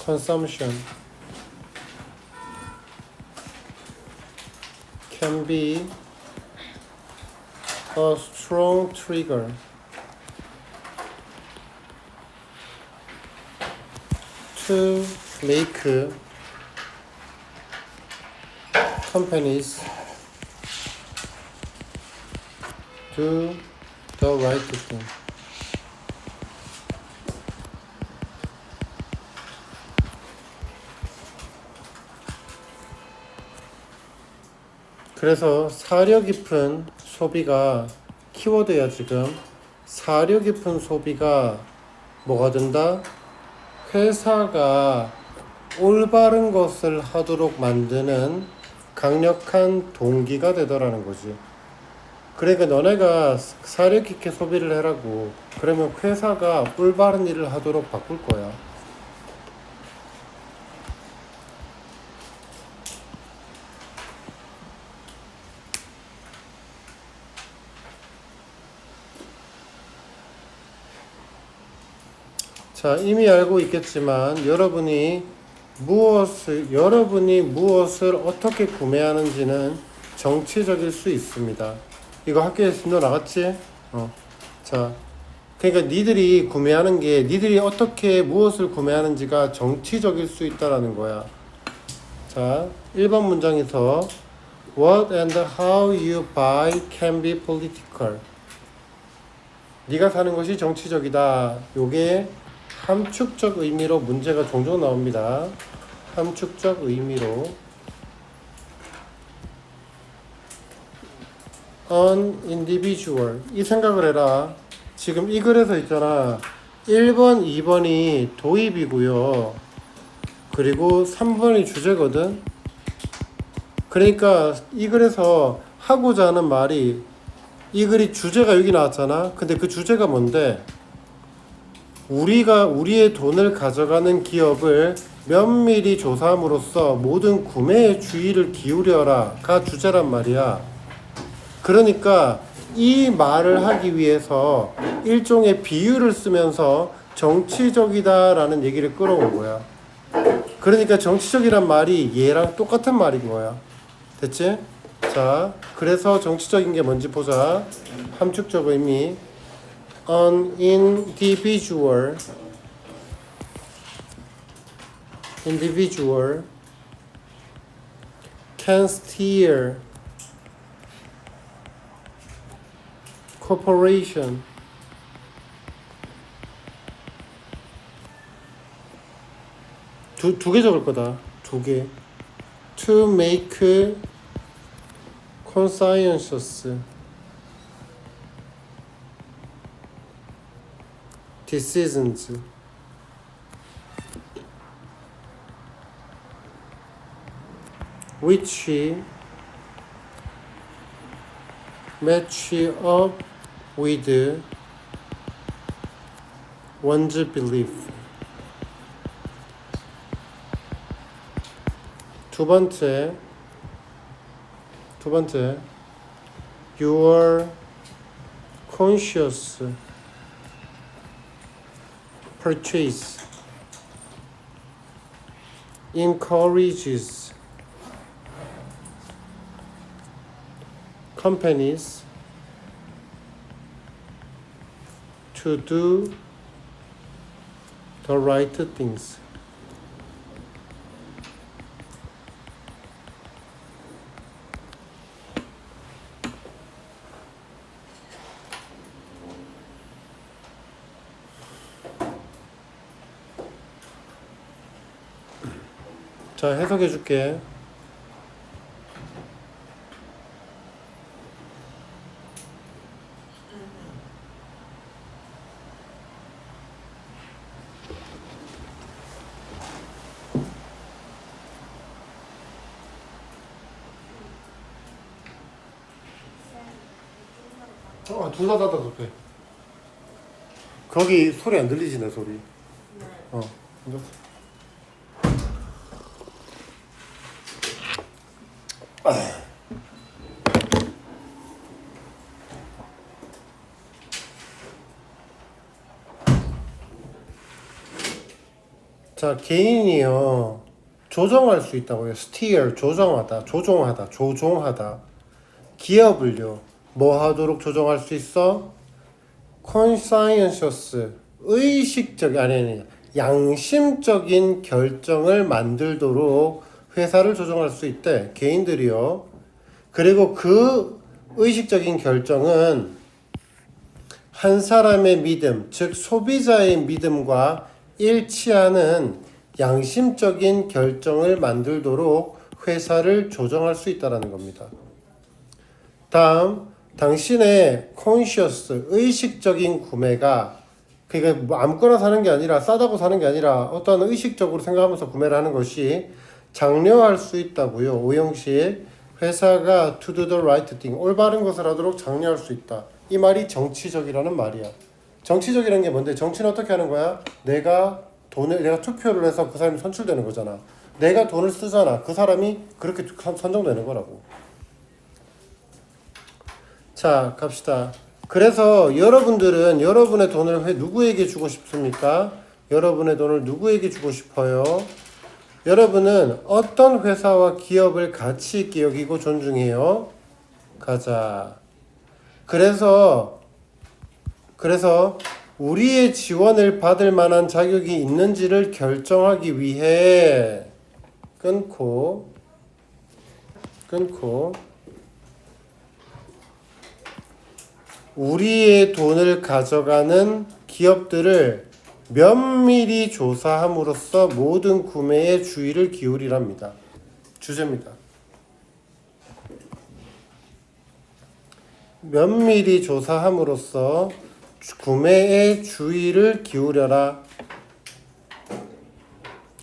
consumption can be a strong trigger to make companies do the right thing. 그래서 사려 깊은 소비가 키워드야. 지금 사려 깊은 소비가 뭐가 된다? 회사가 올바른 것을 하도록 만드는 강력한 동기가 되더라는 거지. 그러니까 너네가 사려 깊게 소비를 해라고. 그러면 회사가 올바른 일을 하도록 바꿀 거야. 자, 이미 알고 있겠지만 여러분이 무엇을 어떻게 구매하는지는 정치적일 수 있습니다. 이거 학교에서 너 나갔지? 자, 그러니까 니들이 구매하는 게 니들이 어떻게 무엇을 구매하는지가 정치적일 수 있다라는 거야. 자, 1번 문장에서 What and how you buy can be political. 네가 사는 것이 정치적이다. 요게 함축적 의미로 문제가 종종 나옵니다. 함축적 의미로 an individual. 이 생각을 해라. 지금 이 글에서 있잖아. 1번, 2번이 도입이고요. 그리고 3번이 주제거든. 그러니까 이 글에서 하고자 하는 말이, 이 글이 주제가 여기 나왔잖아. 근데 그 주제가 뭔데? 우리의 돈을 가져가는 기업을 면밀히 조사함으로써 모든 구매에 주의를 기울여라가 주제란 말이야. 그러니까 이 말을 하기 위해서 일종의 비유를 쓰면서 정치적이다라는 얘기를 끌어온 거야. 그러니까 정치적이란 말이 얘랑 똑같은 말인 거야. 됐지? 자, 그래서 정치적인 게 뭔지 보자. 함축적 의미. An individual can steer corporation 두 개 적을 거다. 두 개. To make conscientious decisions. Which match up with one's belief. 두 번째, your conscious purchase encourages companies to do the right things. 자, 해석해 줄게. 둘 다 닫아도 돼. 거기 소리 안 들리지, 내 소리. 자, 개인이요. 조정할 수 있다고요. steer, 조정하다, 조종하다. 기업을요. 뭐 하도록 조정할 수 있어? conscientious, 아니, 양심적인 결정을 만들도록 회사를 조정할 수 있대. 개인들이요. 그리고 그 의식적인 결정은 한 사람의 믿음, 즉 소비자의 믿음과 일치하는 양심적인 결정을 만들도록 회사를 조정할 수 있다는 겁니다. 다음, 당신의 conscious, 의식적인 구매가 그러니까 뭐 아무거나 사는 게 아니라 싸다고 사는 게 아니라 어떤 의식적으로 생각하면서 구매를 하는 것이 장려할 수 있다고요. 오형식 회사가 to do the right thing, 올바른 것을 하도록 장려할 수 있다. 이 말이 정치적이라는 말이야. 정치적이라는 게 뭔데? 정치는 어떻게 하는 거야? 내가 투표를 해서 그 사람이 선출되는 거잖아. 내가 돈을 쓰잖아. 그 사람이 그렇게 선정되는 거라고. 자, 갑시다. 그래서 여러분들은 여러분의 돈을 누구에게 주고 싶습니까? 여러분의 돈을 누구에게 주고 싶어요? 여러분은 어떤 회사와 기업을 가치 있게 여기고 존중해요? 가자. 그래서 우리의 지원을 받을 만한 자격이 있는지를 결정하기 위해 끊고 우리의 돈을 가져가는 기업들을 면밀히 조사함으로써 모든 구매에 주의를 기울이랍니다. 주제입니다. 면밀히 조사함으로써 구매에 주의를 기울여라.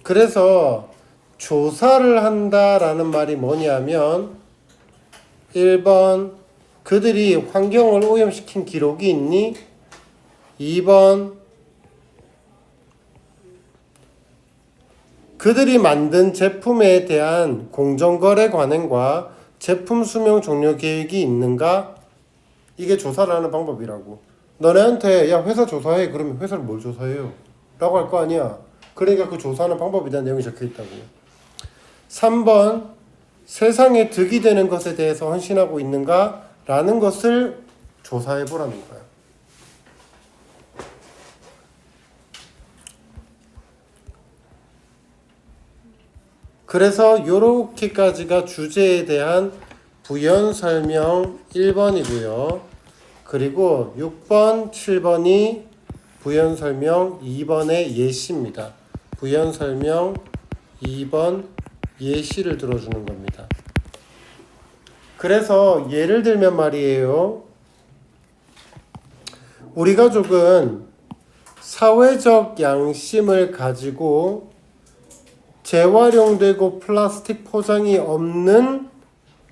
그래서 조사를 한다라는 말이 뭐냐면 1번 그들이 환경을 오염시킨 기록이 있니? 2번 그들이 만든 제품에 대한 공정거래 관행과 제품 수명 종료 계획이 있는가? 이게 조사를 하는 방법이라고. 너네한테 야 회사 조사해. 그러면 회사를 뭘 조사해요? 라고 할 거 아니야. 그러니까 그 조사하는 방법에 대한 내용이 적혀 있다고. 3번 세상에 득이 되는 것에 대해서 헌신하고 있는가? 라는 것을 조사해 보라는 거야. 그래서 요렇게까지가 주제에 대한 부연 설명 1번이고요. 그리고 6번, 7번이 부연 설명 2번의 예시입니다. 부연 설명 2번 예시를 들어주는 겁니다. 그래서 예를 들면 말이에요. 우리 가족은 사회적 양심을 가지고 재활용되고 플라스틱 포장이 없는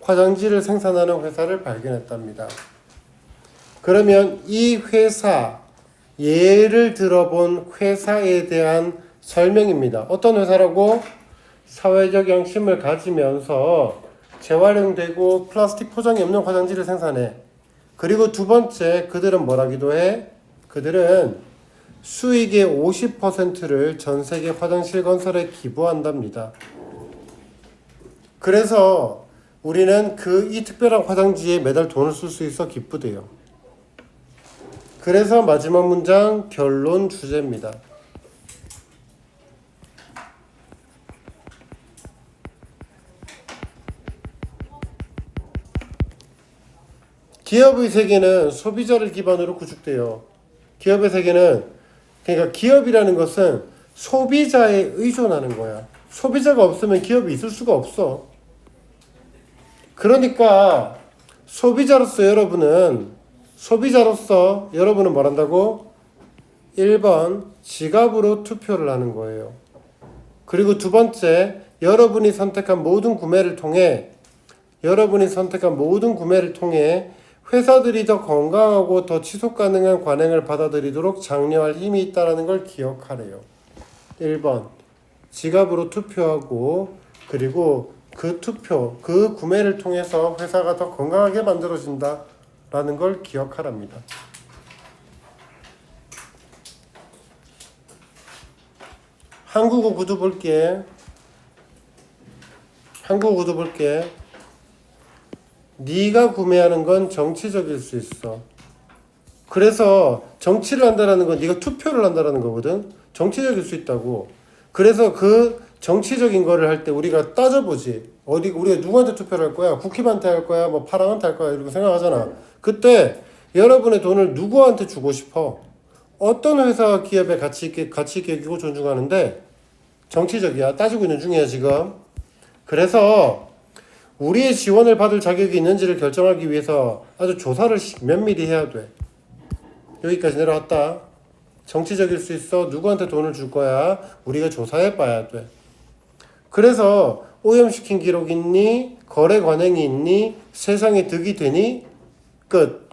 화장지를 생산하는 회사를 발견했답니다. 그러면 이 회사, 예를 들어본 회사에 대한 설명입니다. 어떤 회사라고? 사회적 양심을 가지면서 재활용되고 플라스틱 포장이 없는 화장지를 생산해. 그리고 두 번째, 그들은 뭐라기도 해? 그들은 수익의 50%를 전 세계 화장실 건설에 기부한답니다. 그래서 우리는 이 특별한 화장지에 매달 돈을 쓸 수 있어 기쁘대요. 그래서 마지막 문장 결론 주제입니다. 기업의 세계는 소비자를 기반으로 구축돼요. 기업의 세계는 그러니까 기업이라는 것은 소비자에 의존하는 거야. 소비자가 없으면 기업이 있을 수가 없어. 그러니까 소비자로서 여러분은 뭘 한다고? 1번 지갑으로 투표를 하는 거예요. 그리고 두 번째, 여러분이 선택한 모든 구매를 통해 회사들이 더 건강하고 더 지속 가능한 관행을 받아들이도록 장려할 힘이 있다는 걸 기억하래요. 1번 지갑으로 투표하고 그리고 그 구매를 통해서 회사가 더 건강하게 만들어진다라는 걸 기억하랍니다. 한국어 구두 볼게. 한국어 구두 볼게. 네가 구매하는 건 정치적일 수 있어. 그래서 정치를 한다는 건 네가 투표를 한다는 거거든. 정치적일 수 있다고. 그래서 그 정치적인 거를 할 때 우리가 따져보지. 우리가 누구한테 투표를 할 거야? 국힘한테 할 거야? 뭐 파랑한테 할 거야? 이렇게 생각하잖아. 그때 여러분의 돈을 누구한테 주고 싶어? 어떤 회사와 기업에 가치 있게 여기고 존중하는데 정치적이야. 따지고 있는 중이야 지금. 그래서 우리의 지원을 받을 자격이 있는지를 결정하기 위해서 아주 조사를 면밀히 해야 돼. 여기까지 내려왔다. 정치적일 수 있어. 누구한테 돈을 줄 거야? 우리가 조사해 봐야 돼. 그래서 오염시킨 기록 있니? 거래 관행이 있니? 세상에 득이 되니? 끝.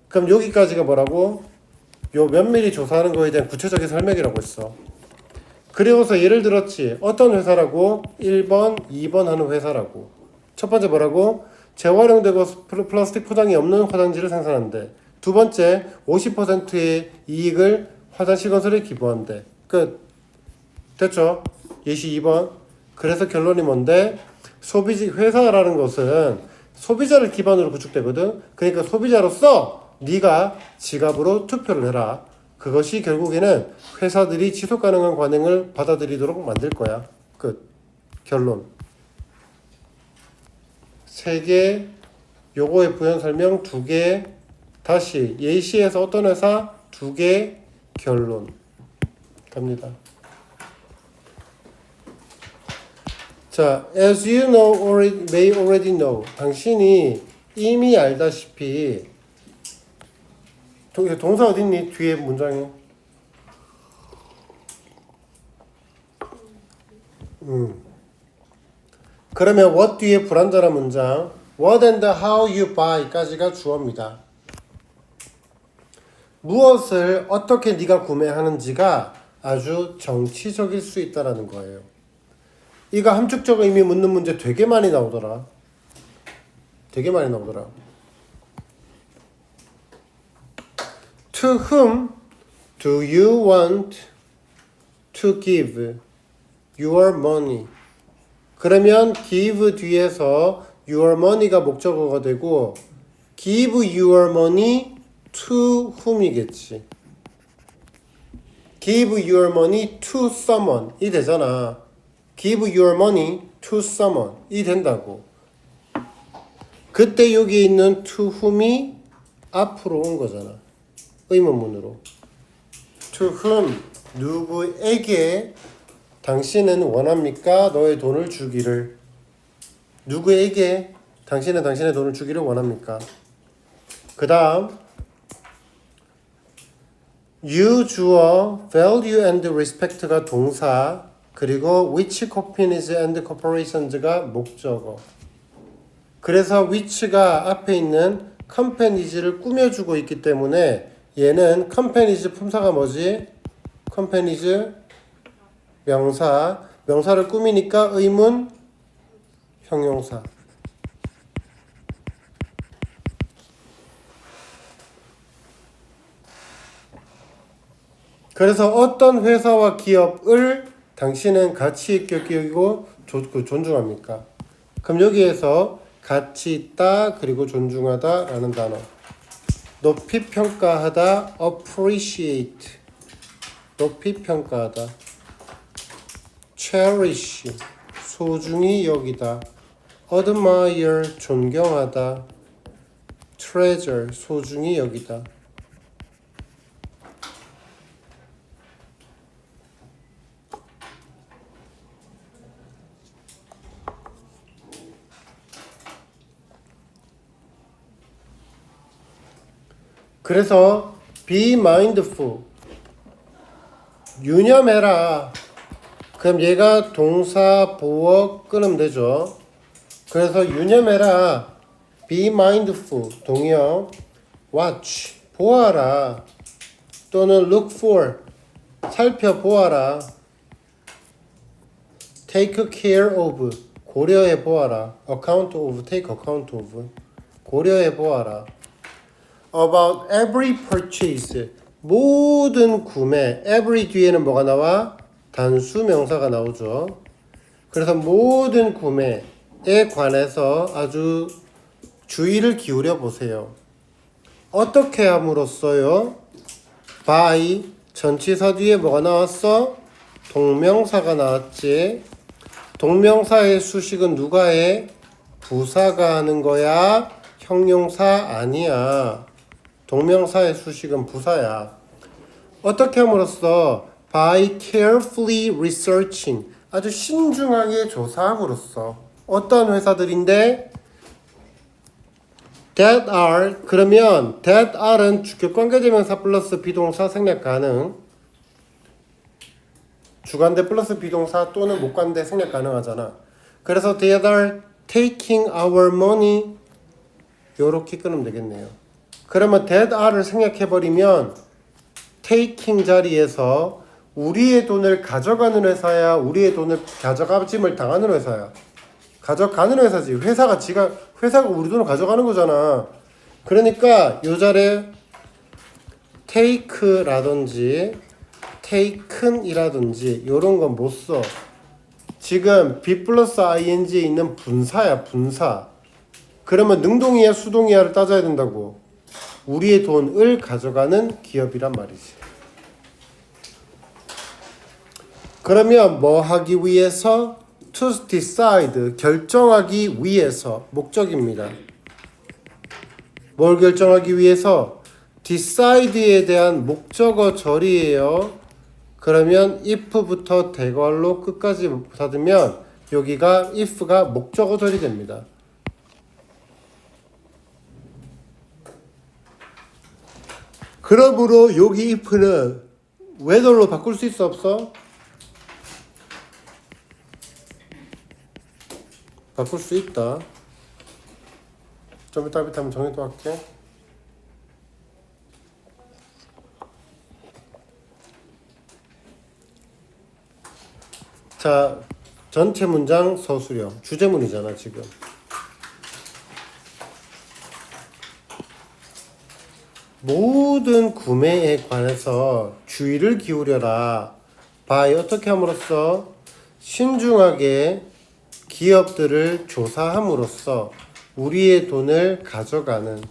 그럼 여기까지가 뭐라고? 요 면밀히 조사하는 거에 대한 구체적인 설명이라고 했어. 그리고서 예를 들었지. 어떤 회사라고? 1번, 2번 하는 회사라고. 첫 번째 뭐라고? 재활용되고 플라스틱 포장이 없는 화장지를 생산한대. 두 번째, 50%의 이익을 화장실 건설에 기부한대. 끝. 됐죠? 예시 2번. 그래서 결론이 뭔데? 회사라는 것은 소비자를 기반으로 구축되거든. 그러니까 소비자로서 네가 지갑으로 투표를 해라. 그것이 결국에는 회사들이 지속 가능한 관행을 받아들이도록 만들 거야. 끝. 결론. 3개, 요거의 부연 설명 2개, 다시 예시에서 어떤 회사 2개, 결론. 갑니다. 자, as you may already know. 당신이 이미 알다시피 동사 어딨니? 뒤에 문장에. 그러면 what 뒤에 불완전한 문장 what and how you buy까지가 주어입니다. 무엇을 어떻게 네가 구매하는지가 아주 정치적일 수 있다라는 거예요. 이거 함축적 의미 묻는 문제 되게 많이 나오더라. 되게 많이 나오더라. To whom do you want to give your money? 그러면 give 뒤에서 your money가 목적어가 되고 give your money to whom이겠지. give your money to someone 이 되잖아. give your money to someone 이 된다고. 그때 여기 있는 to whom이 앞으로 온 거잖아. 의문문으로. to whom 누구에게 당신은 원합니까? 너의 돈을 주기를. 누구에게 당신은 당신의 돈을 주기를 원합니까? 그 다음 you 주어 value and respect가 동사 그리고 which companies and corporations가 목적어. 그래서 which가 앞에 있는 companies를 꾸며주고 있기 때문에 얘는 companies 품사가 뭐지? companies 명사를 꾸미니까 의문 형용사. 그래서 어떤 회사와 기업을 당신은 가치 있게 여기고 존중합니까? 그럼 여기에서 가치 있다 그리고 존중하다 라는 단어 높이 평가하다 appreciate 높이 평가하다 cherish 소중히 여기다 admire 존경하다 treasure 소중히 여기다. 그래서 be mindful 유념해라. 그럼 얘가 동사 보어 끊으면 되죠. 그래서 유념해라. be mindful 동의어 watch 보아라 또는 look for 살펴보아라 take care of 고려해 보아라 account of take account of 고려해 보아라 about every purchase 모든 구매 every 뒤에는 뭐가 나와? 단수 명사가 나오죠. 그래서 모든 구매에 관해서 아주 주의를 기울여 보세요. 어떻게 함으로써요? by 전치사 뒤에 뭐가 나왔어? 동명사가 나왔지. 동명사의 수식은 누가 해? 부사가 하는 거야? 형용사 아니야. 동명사의 수식은 부사야. 어떻게 함으로써? by carefully researching 아주 신중하게 조사함으로써. 어떤 회사들인데? that are 그러면 that are은 주격관계대명사 플러스 비동사 생략 가능. 주관대 플러스 비동사 또는 목관대 생략 가능하잖아. 그래서 they are taking our money 요렇게 끊으면 되겠네요. 그러면 that are를 생략해버리면 taking 자리에서 우리의 돈을 가져가는 회사야, 우리의 돈을 가져가짐을 당하는 회사야. 가져가는 회사지. 회사가 우리 돈을 가져가는 거잖아. 그러니까 요 자리에 take라든지 taken이라든지 요런 건 못 써. 지금 be 플러스 ing에 있는 분사야, 분사. 그러면 능동이야, 수동이야를 따져야 된다고. 우리의 돈을 가져가는 기업이란 말이지. 그러면 뭐 하기 위해서? to decide, 결정하기 위해서. 목적입니다. 뭘 결정하기 위해서? decide에 대한 목적어 절이에요. 그러면 if부터 대괄호 끝까지 닫으면 여기가 if가 목적어 절이 됩니다. 그러므로 여기 if는 whether로 바꿀 수 있어 없어? 바꿀 수 있다. 좀 이따 한번 정리도 할게. 자, 전체 문장 서술형. 주제문이잖아, 지금. 모든 구매에 관해서 주의를 기울여라. by 어떻게 함으로써? 신중하게 기업들을 조사함으로써 우리의 돈을 가져가는.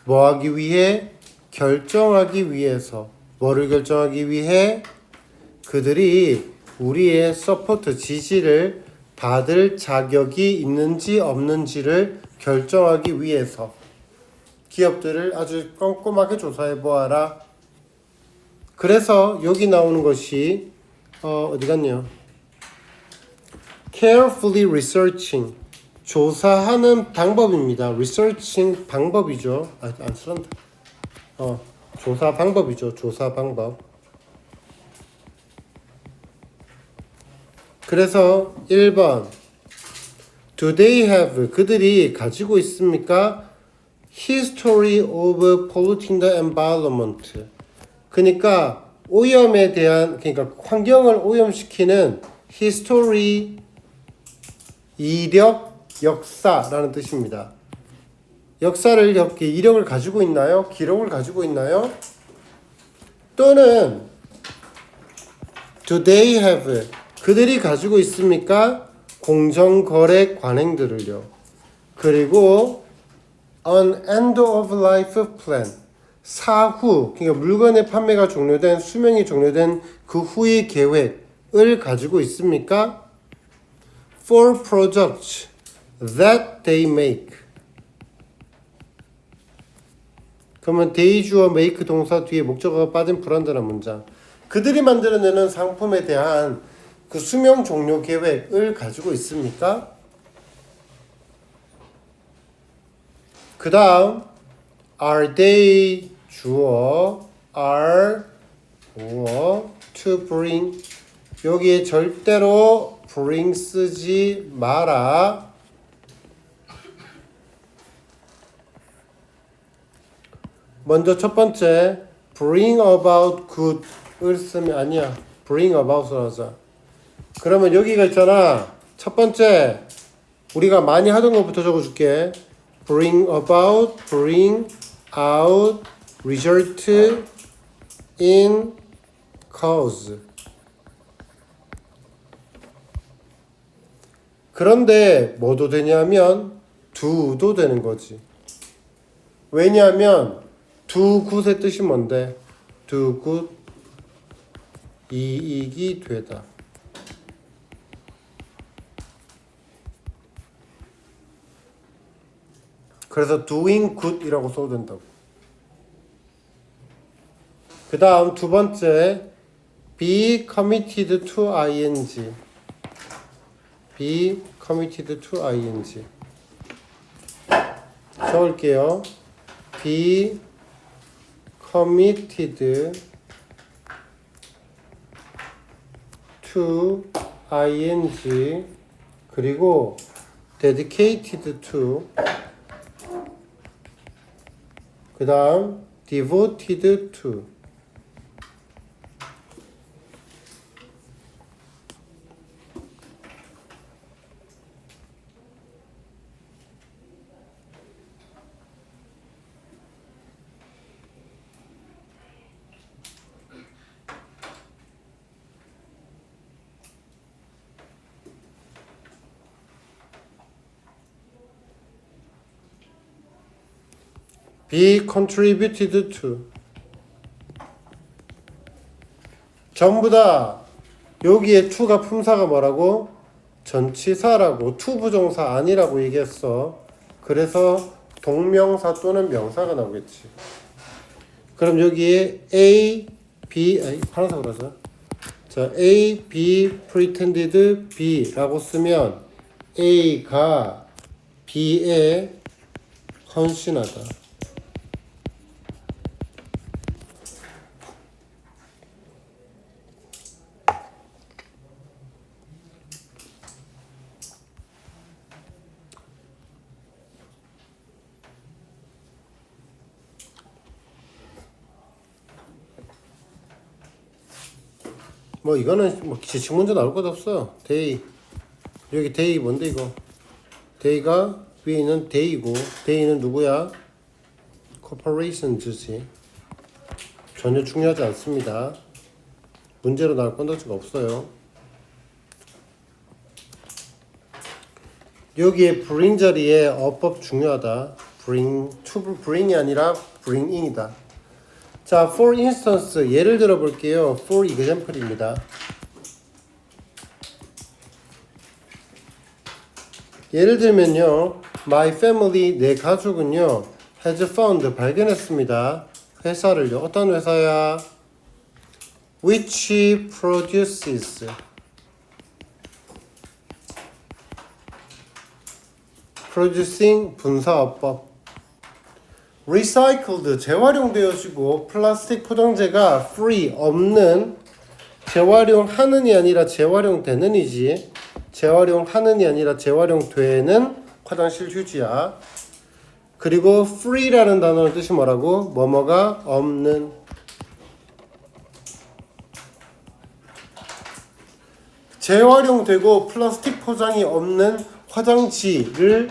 뭐 하기 위해? 결정하기 위해서. 뭐를 결정하기 위해? 그들이 우리의 서포트 지지를 받을 자격이 있는지 없는지를 결정하기 위해서 기업들을 아주 꼼꼼하게 조사해 보아라. 그래서 여기 나오는 것이 어디 갔냐? carefully researching 조사하는 방법입니다. researching 방법이죠. 안 쓰란다. 조사 방법이죠. 조사 방법. 그래서 1번 Do they have 그들이 가지고 있습니까? History of polluting the environment 그러니까 오염에 대한 그러니까 환경을 오염시키는 history 이력, 역사라는 뜻입니다. 역사를 이력을 가지고 있나요? 기록을 가지고 있나요? 또는 Do they have 그들이 가지고 있습니까? 공정거래 관행들을요. 그리고 an end of life plan 사후 그러니까 물건의 판매가 종료된 수명이 종료된 그 후의 계획을 가지고 있습니까? For products that they make 그러면 they 주어 make 동사 뒤에 목적어가 빠진 불완전한 문장 그들이 만들어내는 상품에 대한 그 수명 종료 계획을 가지고 있습니까? 그 다음 are they 주어 are 주어 to bring 여기에 절대로 bring 쓰지 마라. 먼저 첫 번째 bring about good을 쓰면 아니야. bring about을 하자. 그러면 여기가 있잖아. 첫 번째 우리가 많이 하던 것부터 적어줄게. bring about, bring out, result in, cause. 그런데 뭐도 되냐면 do도 되는 거지. 왜냐하면 do good의 뜻이 뭔데? do good 이익이 되다. 그래서 doing good이라고 써도 된다고. 그 다음 두 번째 be committed to ing. be committed to ing. 적을게요. be committed to ing 그리고 dedicated to 그 다음 devoted to be contributed to 전부 다 여기에 to가 품사가 뭐라고? 전치사라고 to 부정사 아니라고 얘기했어. 그래서 동명사 또는 명사가 나오겠지. 그럼 여기에 A, B, 파란색으로 하자. 자, A, B, pretended B라고 쓰면 A가 B에 헌신하다. 뭐 이거는 뭐 지식 문제 나올 것도 없어. 데이 여기 데이 뭔데 이거? 데이가 위에 있는 데이고 데이는 누구야? corporations지. 전혀 중요하지 않습니다. 문제로 나올 건덕지가 없어요. 여기에 bring 자리에 어법 중요하다. bring to bring이 아니라 bring in이다. 자, for instance 예를 들어 볼게요. for example입니다. 예를 들면요, my family 내 가족은요 has found 발견했습니다. 회사를요. 어떤 회사야? which produces producing 분사어법 recycled 재활용되어지고 플라스틱 포장재가 free 없는 재활용하는이 아니라 재활용되는이지 재활용하는이 아니라 재활용되는 화장실 휴지야. 그리고 free라는 단어의 뜻이 뭐라고? 뭐뭐가 없는. 재활용되고 플라스틱 포장이 없는 화장지를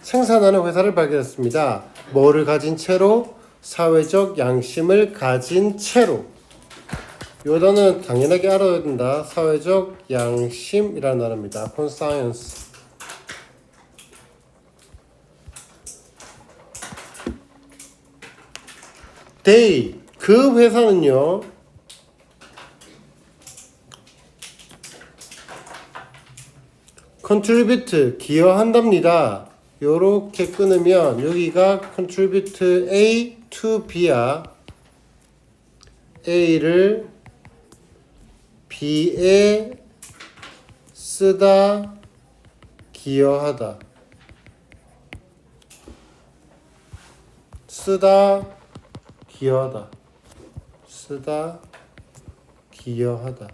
생산하는 회사를 발견했습니다. 뭐를 가진 채로? 사회적 양심을 가진 채로. 요 단어는 당연하게 알아야 된다. 사회적 양심이라는 단어입니다. conscience. they 그 회사는요. contribute 기여한답니다. 요렇게 끊으면 여기가 contribute A to B야. A를 B에 쓰다 기여하다. 쓰다 기여하다. 쓰다 기여하다.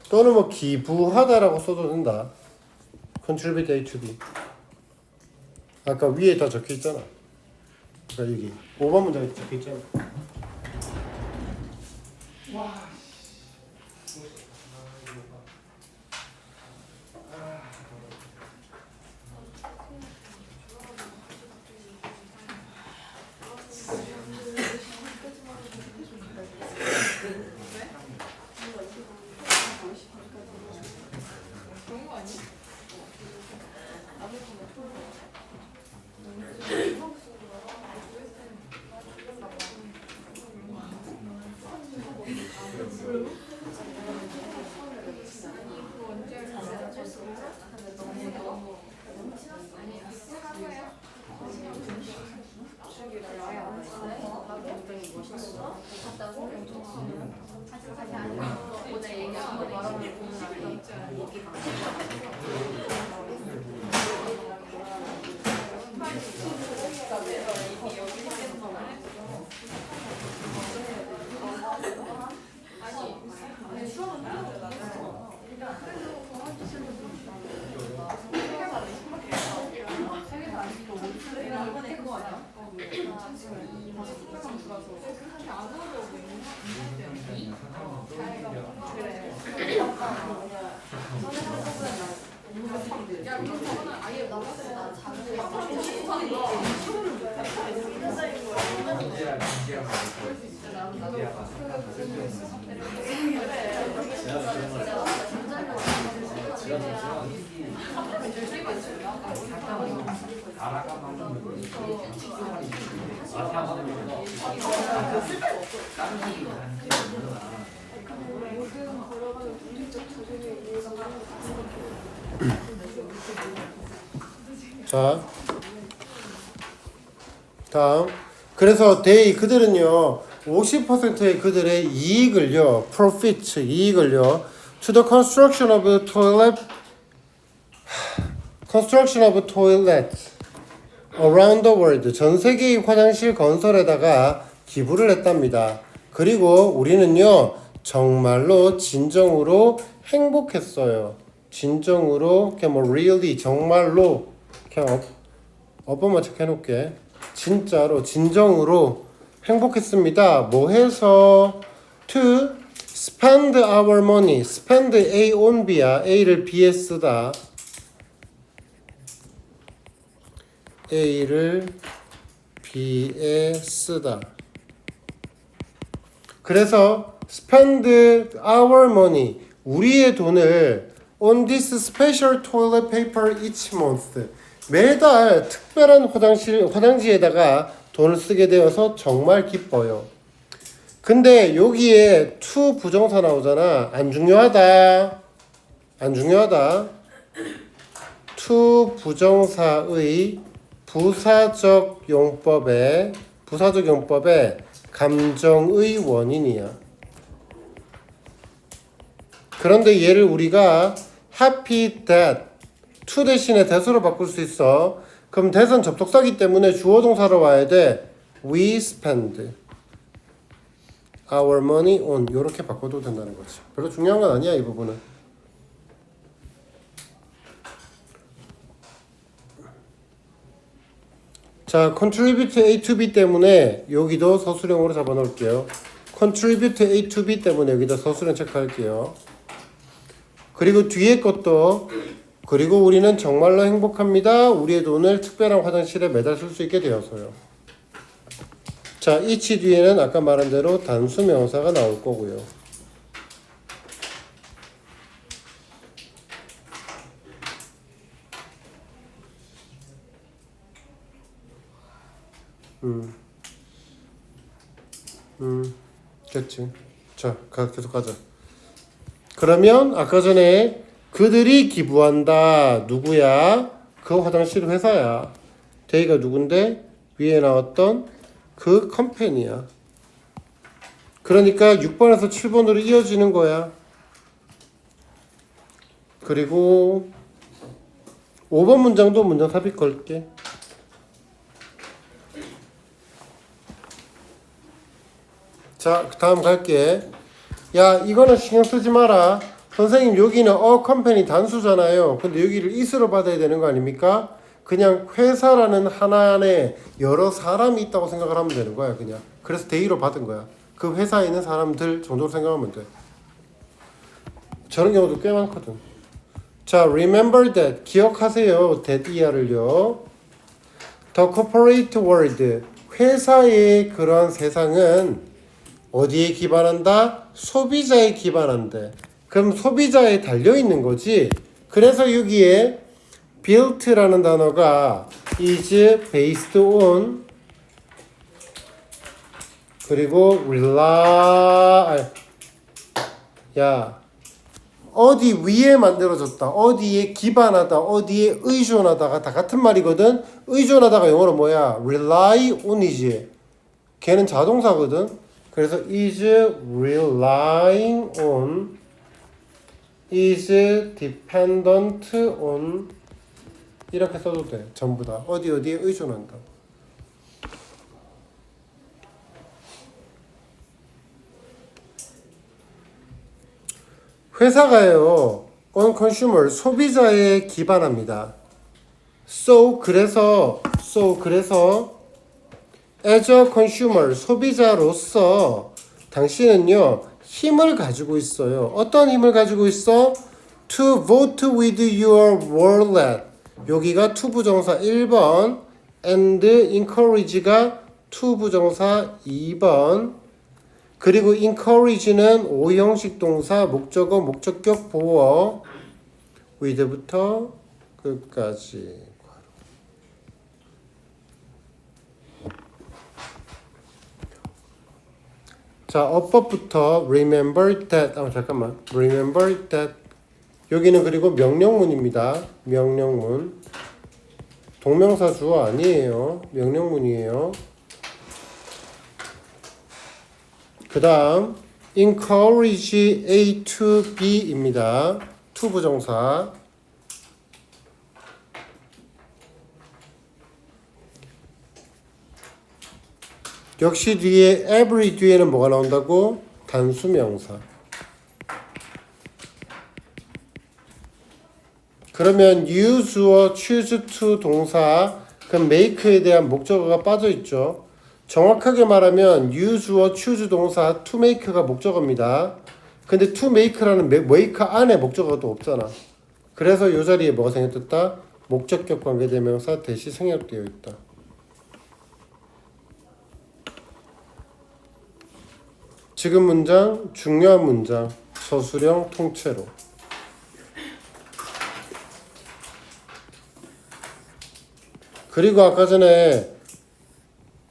또는 뭐 기부하다라고 써도 된다. contribute A to B. 아까 위에 다 적혀 있잖아. 그러니까 여기 5번 문장에 적혀 있잖아. 와. 자, 다음. 그래서 they 그들은요 50%의 그들의 이익을요 profit 이익을요 to the construction of toilet around the world 전 세계의 화장실 건설에다가 기부를 했답니다. 그리고 우리는요 정말로 진정으로 행복했어요. 진정으로 그냥 뭐 really 정말로 그냥 어법만 체크해놓을게. 진짜로 진정으로 행복했습니다. 뭐 해서 to spend our money spend A on B야. A를 B에 쓰다. A를 B에 쓰다. 그래서 spend our money 우리의 돈을 on this special toilet paper each month 매달 특별한 화장지에다가 돈을 쓰게 되어서 정말 기뻐요. 근데 여기에 to 부정사 나오잖아. 안 중요하다. to 부정사의 부사적 용법의 감정의 원인이야. 그런데 얘를 우리가 happy that to 대신에 that으로 바꿀 수 있어. 그럼 that은 접속사기 때문에 주어 동사로 와야 돼. We spend our money on 이렇게 바꿔도 된다는 거지. 별로 중요한 건 아니야 이 부분은. 자, contribute A to B 때문에 여기도 서술형으로 잡아놓을게요. contribute A to B 때문에 여기다 서술형 체크할게요. 그리고 뒤에 것도 그리고 우리는 정말로 행복합니다. 우리의 돈을 특별한 화장실에 매달 쓸 수 있게 되어서요. 자, each 뒤에는 아까 말한 대로 단수 명사가 나올 거고요. 됐지. 자, 계속 가자. 그러면 아까 전에 그들이 기부한다. 누구야? 그 화장실 회사야. 데이가 누군데? 위에 나왔던 그 컴퍼니야. 그러니까 6번에서 7번으로 이어지는 거야. 그리고 5번 문장도 문장 삽입 걸게. 자, 다음 갈게. 야, 이거는 신경 쓰지 마라. 선생님, 여기는 컴퍼니 단수잖아요. 근데 여기를 is로 받아야 되는 거 아닙니까? 그냥 회사라는 하나 안에 여러 사람이 있다고 생각을 하면 되는 거야, 그냥. 그래서 대의로 받은 거야. 그 회사에 있는 사람들 정도로 생각하면 돼. 저런 경우도 꽤 많거든. 자, remember that. 기억하세요. that 이하를요. The corporate world. 회사의 그런 세상은 어디에 기반한다? 소비자에 기반한대. 그럼 소비자에 달려있는 거지. 그래서 여기에 built라는 단어가 is based on 그리고 rely 야 어디 위에 만들어졌다. 어디에 기반하다. 어디에 의존하다가 다 같은 말이거든. 의존하다가 영어로 뭐야? rely on이지. 걔는 자동사거든. 그래서 is relying on, is dependent on 이렇게 써도 돼. 전부 다 어디에 의존한다. 회사가요 on consumer 소비자에 기반합니다. 그래서 as a consumer 소비자로서 당신은요 힘을 가지고 있어요. 어떤 힘을 가지고 있어? To vote with your wallet. 여기가 to 부정사 1번 and encourage가 to 부정사 2번 그리고 encourage는 오형식 동사 목적어 목적격 보어 with부터 끝까지. 자, 어법부터 remember that. 잠깐만. remember that. 여기는 그리고 명령문입니다. 명령문. 동명사 주어 아니에요. 명령문이에요. 그 다음 encourage A to B입니다. to 부정사. 역시 뒤에 every 뒤에는 뭐가 나온다고? 단수 명사. 그러면 use or choose to 동사 그럼 make에 대한 목적어가 빠져 있죠. 정확하게 말하면 use or choose 동사 to make가 목적어입니다. 근데 to make라는 make 안에 목적어도 없잖아. 그래서 이 자리에 뭐가 생겼다? 목적격 관계대명사 대시 생략되어 있다. 지금 문장 중요한 문장 서술형 통째로. 그리고 아까 전에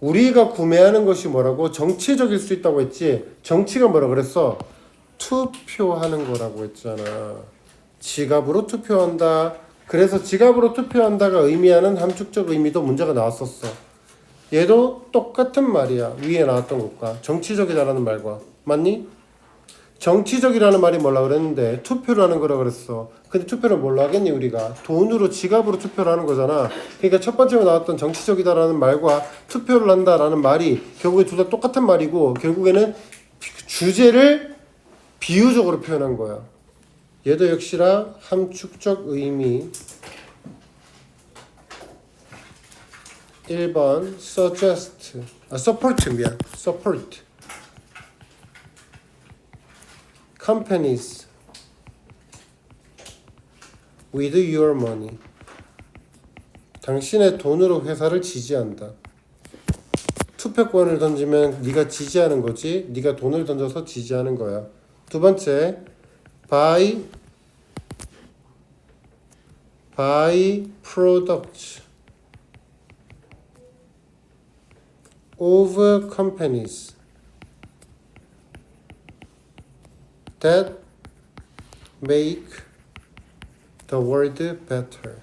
우리가 구매하는 것이 뭐라고? 정치적일 수 있다고 했지. 정치가 뭐라 그랬어? 투표하는 거라고 했잖아. 지갑으로 투표한다. 그래서 지갑으로 투표한다가 의미하는 함축적 의미도 문제가 나왔었어. 얘도 똑같은 말이야. 위에 나왔던 것과 정치적이다라는 말과. 맞니? 정치적이라는 말이 뭐라 그랬는데 투표를 하는 거라 그랬어. 근데 투표를 뭘로 하겠니 우리가? 돈으로 지갑으로 투표를 하는 거잖아. 그러니까 첫 번째로 나왔던 정치적이다라는 말과 투표를 한다라는 말이 결국에 둘 다 똑같은 말이고 결국에는 주제를 비유적으로 표현한 거야. 얘도 역시나 함축적 의미. 1번 suggest support companies with your money. 당신의 돈으로 회사를 지지한다. 투표권을 던지면 네가 지지하는 거지. 네가 돈을 던져서 지지하는 거야. 두 번째 buy products of companies that make the world better.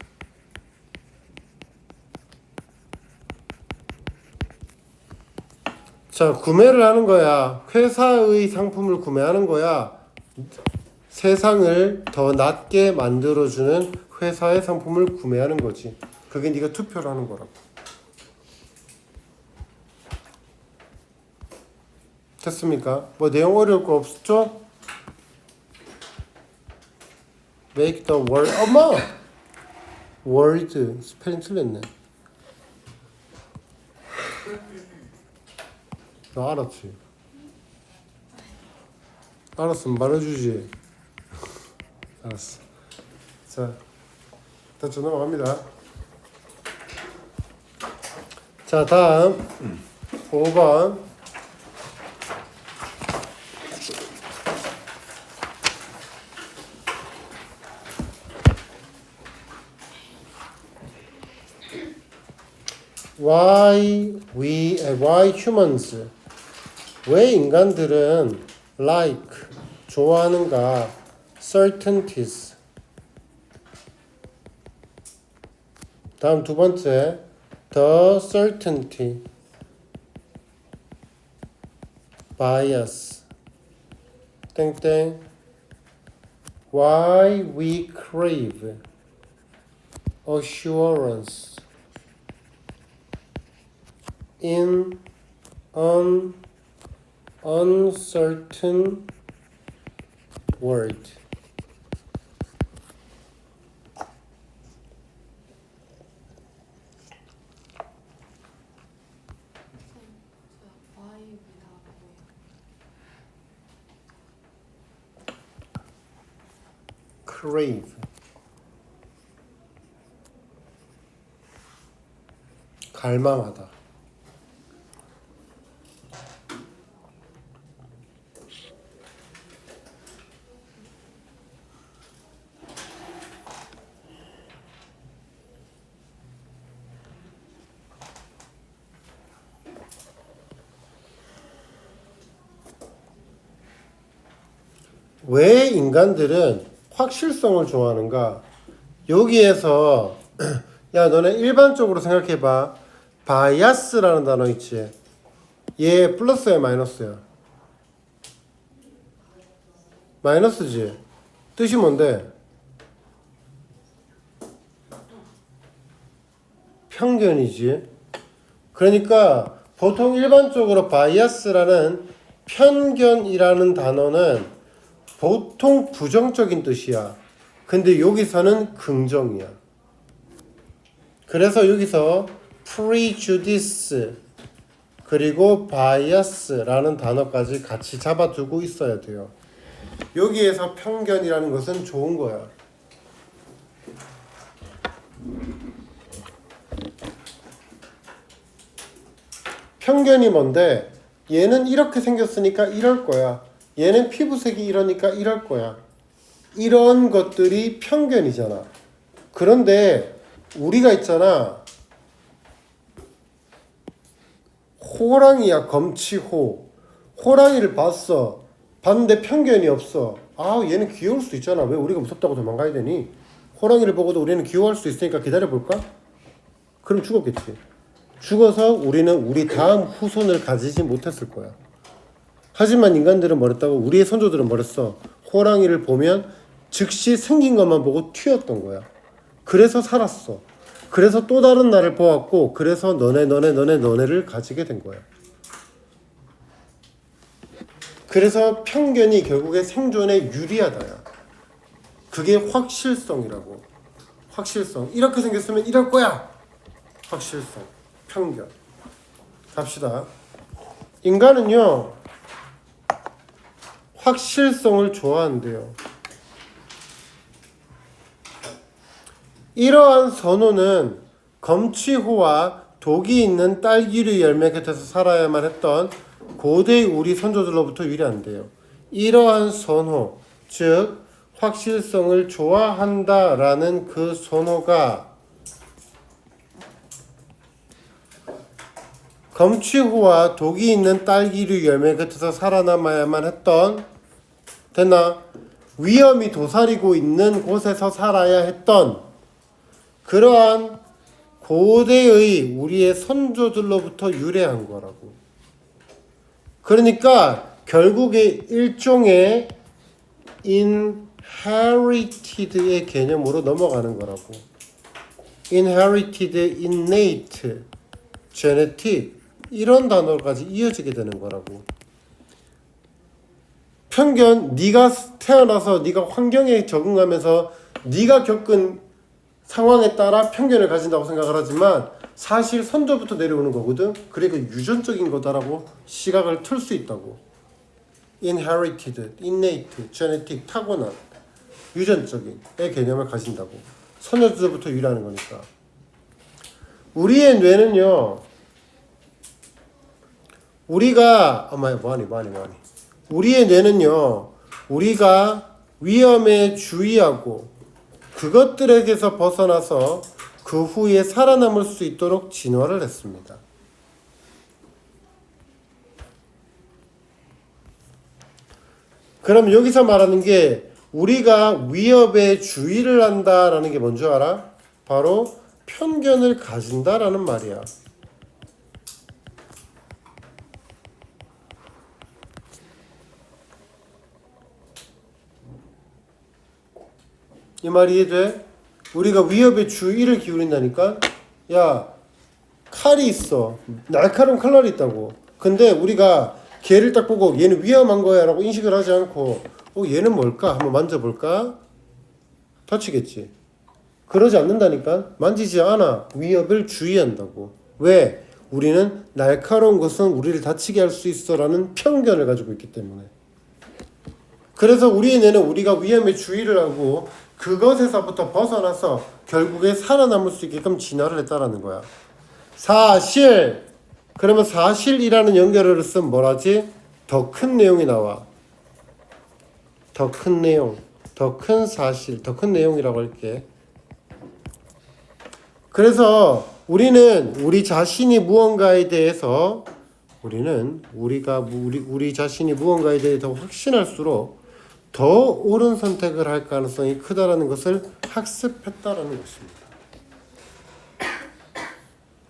자, 구매를 하는 거야. 회사의 상품을 구매하는 거야. 세상을 더 낫게 만들어주는 회사의 상품을 구매하는 거지. 그게 네가 투표를 하는 거라고. 됐습니까? 뭐 내용 어려울 거 없었죠? Make the world. 어머! world 스펠링 틀렸네. 나 알았지? 알았으면 말해주지. 알았어. 자, 다시 넘어갑니다. 자, 다음 5번. why humans 왜 인간들은 like 좋아하는가 certainties. 다음 두 번째 the certainty bias 땡땡 why we crave assurance in an uncertain world. crave 갈망하다. 왜 인간들은 확실성을 좋아하는가? 여기에서 야 너네 일반적으로 생각해봐. 바이아스라는 단어 있지. 얘 플러스야 마이너스야? 마이너스지. 뜻이 뭔데? 편견이지. 그러니까 보통 일반적으로 바이아스라는 편견이라는 단어는 보통 부정적인 뜻이야. 근데 여기서는 긍정이야. 그래서 여기서 prejudice 그리고 bias라는 단어까지 같이 잡아두고 있어야 돼요. 여기에서 편견이라는 것은 좋은 거야. 편견이 뭔데? 얘는 이렇게 생겼으니까 이럴 거야. 얘는 피부색이 이러니까 이럴 거야. 이런 것들이 편견이잖아. 그런데 우리가 있잖아. 호랑이야 검치호. 호랑이를 봤어. 봤는데 편견이 없어. 아 얘는 귀여울 수 있잖아. 왜 우리가 무섭다고 도망가야 되니? 호랑이를 보고도 우리는 귀여워할 수 있으니까 기다려볼까? 그럼 죽었겠지. 죽어서 우리는 우리 다음 후손을 가지지 못했을 거야. 하지만 인간들은 뭐랬다고? 우리의 선조들은 뭐랬어? 호랑이를 보면 즉시 생긴 것만 보고 튀었던 거야. 그래서 살았어. 그래서 또 다른 나를 보았고 그래서 너네를 가지게 된 거야. 그래서 편견이 결국에 생존에 유리하다야. 그게 확실성이라고. 확실성. 이렇게 생겼으면 이럴 거야. 확실성. 편견. 갑시다. 인간은요. 확실성을 좋아한대요. 이러한 선호는 검치호와 독이 있는 딸기류 열매 곁에서 살아야만 했던 고대 우리 선조들로부터 유래한대요. 이러한 선호, 즉 확실성을 좋아한다라는 그 선호가 검치호와 독이 있는 딸기류 열매 곁에서 살아남아야만 했던 됐나? 위험이 도사리고 있는 곳에서 살아야 했던 그러한 고대의 우리의 선조들로부터 유래한 거라고. 그러니까 결국에 일종의 inherited의 개념으로 넘어가는 거라고. inherited, innate, genetic 이런 단어까지 이어지게 되는 거라고. 편견, 네가 태어나서 네가 환경에 적응하면서 네가 겪은 상황에 따라 편견을 가진다고 생각을 하지만 사실 선조부터 내려오는 거거든. 그리고 유전적인 거다라고 시각을 틀 수 있다고. inherited, innate, genetic, 타고난, 유전적인 의 개념을 가진다고. 선조부터 유래하는 거니까. 우리의 뇌는요. 우리가 우리의 뇌는요. 우리가 위험에 주의하고 그것들에게서 벗어나서 그 후에 살아남을 수 있도록 진화를 했습니다. 그럼 여기서 말하는 게 우리가 위협에 주의를 한다라는 게 뭔지 알아? 바로 편견을 가진다라는 말이야. 이 말이 이해돼? 우리가 위협에 주의를 기울인다니까? 야, 칼이 있어. 날카로운 칼날이 있다고. 근데 우리가 걔를 딱 보고 얘는 위험한 거야 라고 인식을 하지 않고 얘는 뭘까? 한번 만져볼까? 다치겠지. 그러지 않는다니까? 만지지 않아. 위협을 주의한다고. 왜? 우리는 날카로운 것은 우리를 다치게 할 수 있어 라는 편견을 가지고 있기 때문에. 그래서 우리의 뇌는 우리가 위험에 주의를 하고 그것에서부터 벗어나서 결국에 살아남을 수 있게끔 진화를 했다라는 거야. 사실. 그러면 사실이라는 연결어를 쓰면 뭐라지? 더 큰 내용이 나와. 더 큰 내용. 더 큰 사실. 더 큰 내용이라고 할게. 그래서 우리는 우리 자신이 무언가에 대해서 우리 자신이 무언가에 대해 더 확신할수록 더 옳은 선택을 할 가능성이 크다라는 것을 학습했다라는 것입니다.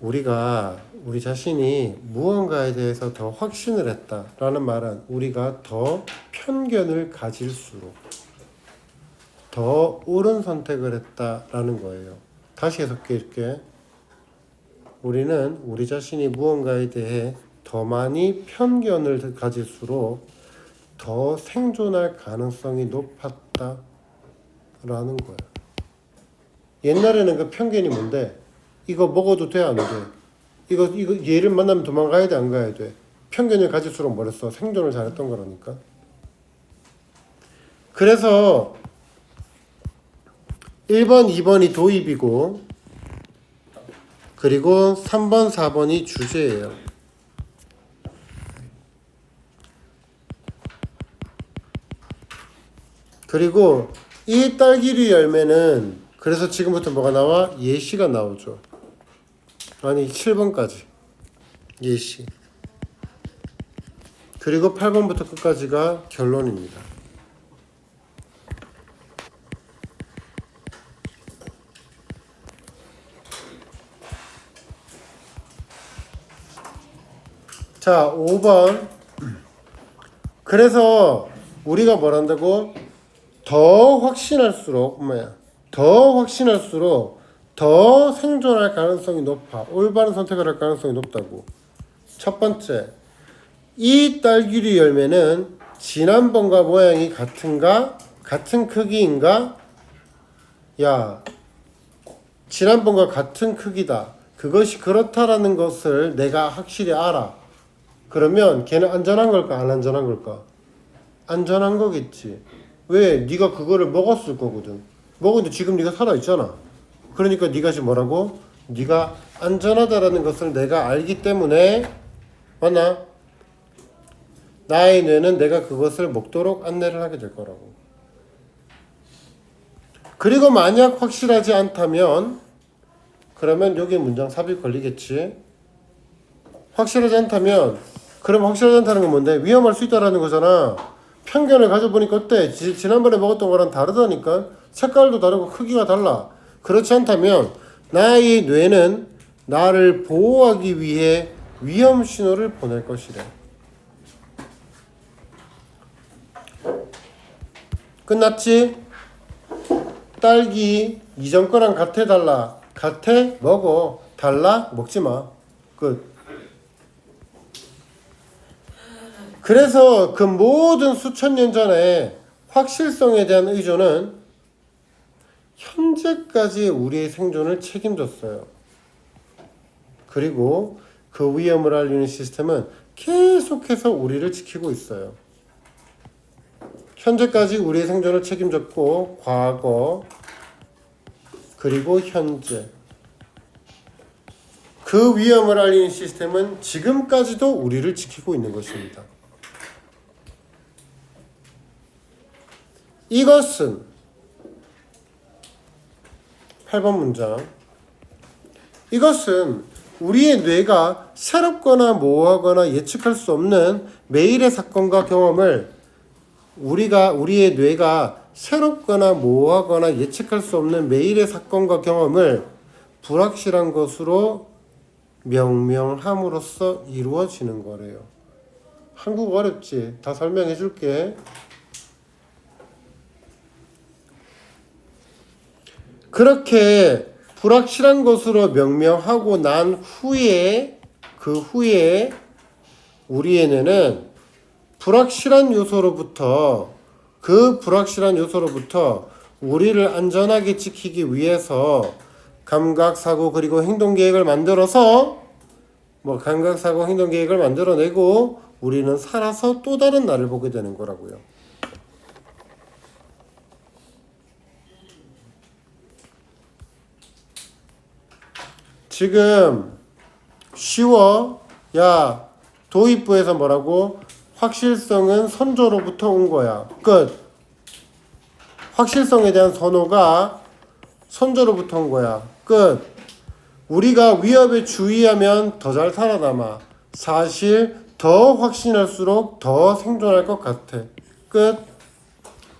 우리가 우리 자신이 무언가에 대해서 더 확신을 했다라는 말은 우리가 더 편견을 가질수록 더 옳은 선택을 했다라는 거예요. 다시 해석할게. 우리는 우리 자신이 무언가에 대해 더 많이 편견을 가질수록 더 생존할 가능성이 높았다라는 거야. 옛날에는 그 편견이 뭔데? 이거 먹어도 돼, 안 돼? 이거 얘를 만나면 도망가야 돼, 안 가야 돼? 편견을 가질수록 뭐랬어? 생존을 잘했던 거라니까. 그래서 1번, 2번이 도입이고 그리고 3번, 4번이 주제예요. 그리고 이 딸기류 열매는 그래서 지금부터 뭐가 나와? 예시가 나오죠. 아니 7번까지 예시. 그리고 8번부터 끝까지가 결론입니다. 자, 5번. 그래서 우리가 뭘 한다고? 더 확신할수록 더 생존할 가능성이 높아. 올바른 선택을 할 가능성이 높다고. 첫 번째, 이 딸기류 열매는 지난번과 모양이 같은가? 같은 크기인가? 야, 지난번과 같은 크기다. 그것이 그렇다라는 것을 내가 확실히 알아. 그러면 걔는 안전한 걸까? 안 안전한 걸까? 안전한 거겠지. 왜? 네가 그거를 먹었을 거거든. 먹었는데 지금 네가 살아있잖아. 그러니까 네가 지금 뭐라고? 네가 안전하다라는 것을 내가 알기 때문에 맞나? 나의 뇌는 내가 그것을 먹도록 안내를 하게 될 거라고. 그리고 만약 확실하지 않다면 그러면 여기 문장 삽입 걸리겠지. 확실하지 않다면 그럼 확실하지 않다는 건 뭔데? 위험할 수 있다라는 거잖아. 편견을 가져보니까 어때? 지난번에 먹었던 거랑 다르다니까? 색깔도 다르고 크기가 달라. 그렇지 않다면 나의 뇌는 나를 보호하기 위해 위험 신호를 보낼 것이래. 끝났지? 딸기 이전 거랑 같아 달라? 같아? 먹어. 달라? 먹지 마. 끝. 그래서 그 모든 수천 년 전에 확실성에 대한 의존은 현재까지 우리의 생존을 책임졌어요. 그리고 그 위험을 알리는 시스템은 계속해서 우리를 지키고 있어요. 현재까지 우리의 생존을 책임졌고 과거 그리고 현재 그 위험을 알리는 시스템은 지금까지도 우리를 지키고 있는 것입니다. 이것은 8번 문장. 이것은 우리의 뇌가 새롭거나 모호하거나 예측할 수 없는 매일의 사건과 경험을 우리의 뇌가 새롭거나 모호하거나 예측할 수 없는 매일의 사건과 경험을 불확실한 것으로 명명함으로써 이루어지는 거래요. 한국어 어렵지? 다 설명해 줄게. 그렇게 불확실한 것으로 명명하고 난 후에 그 후에 우리의 뇌는 불확실한 요소로부터 우리를 안전하게 지키기 위해서 감각, 사고 그리고 행동 계획을 만들어서 감각, 사고, 행동 계획을 만들어내고 우리는 살아서 또 다른 날을 보게 되는 거라고요. 지금 쉬워. 야, 도입부에서 뭐라고? 확실성은 선조로부터 온 거야. 끝. 확실성에 대한 선호가 선조로부터 온 거야. 끝. 우리가 위협에 주의하면 더 잘 살아남아. 사실 더 확신할수록 더 생존할 것 같아. 끝.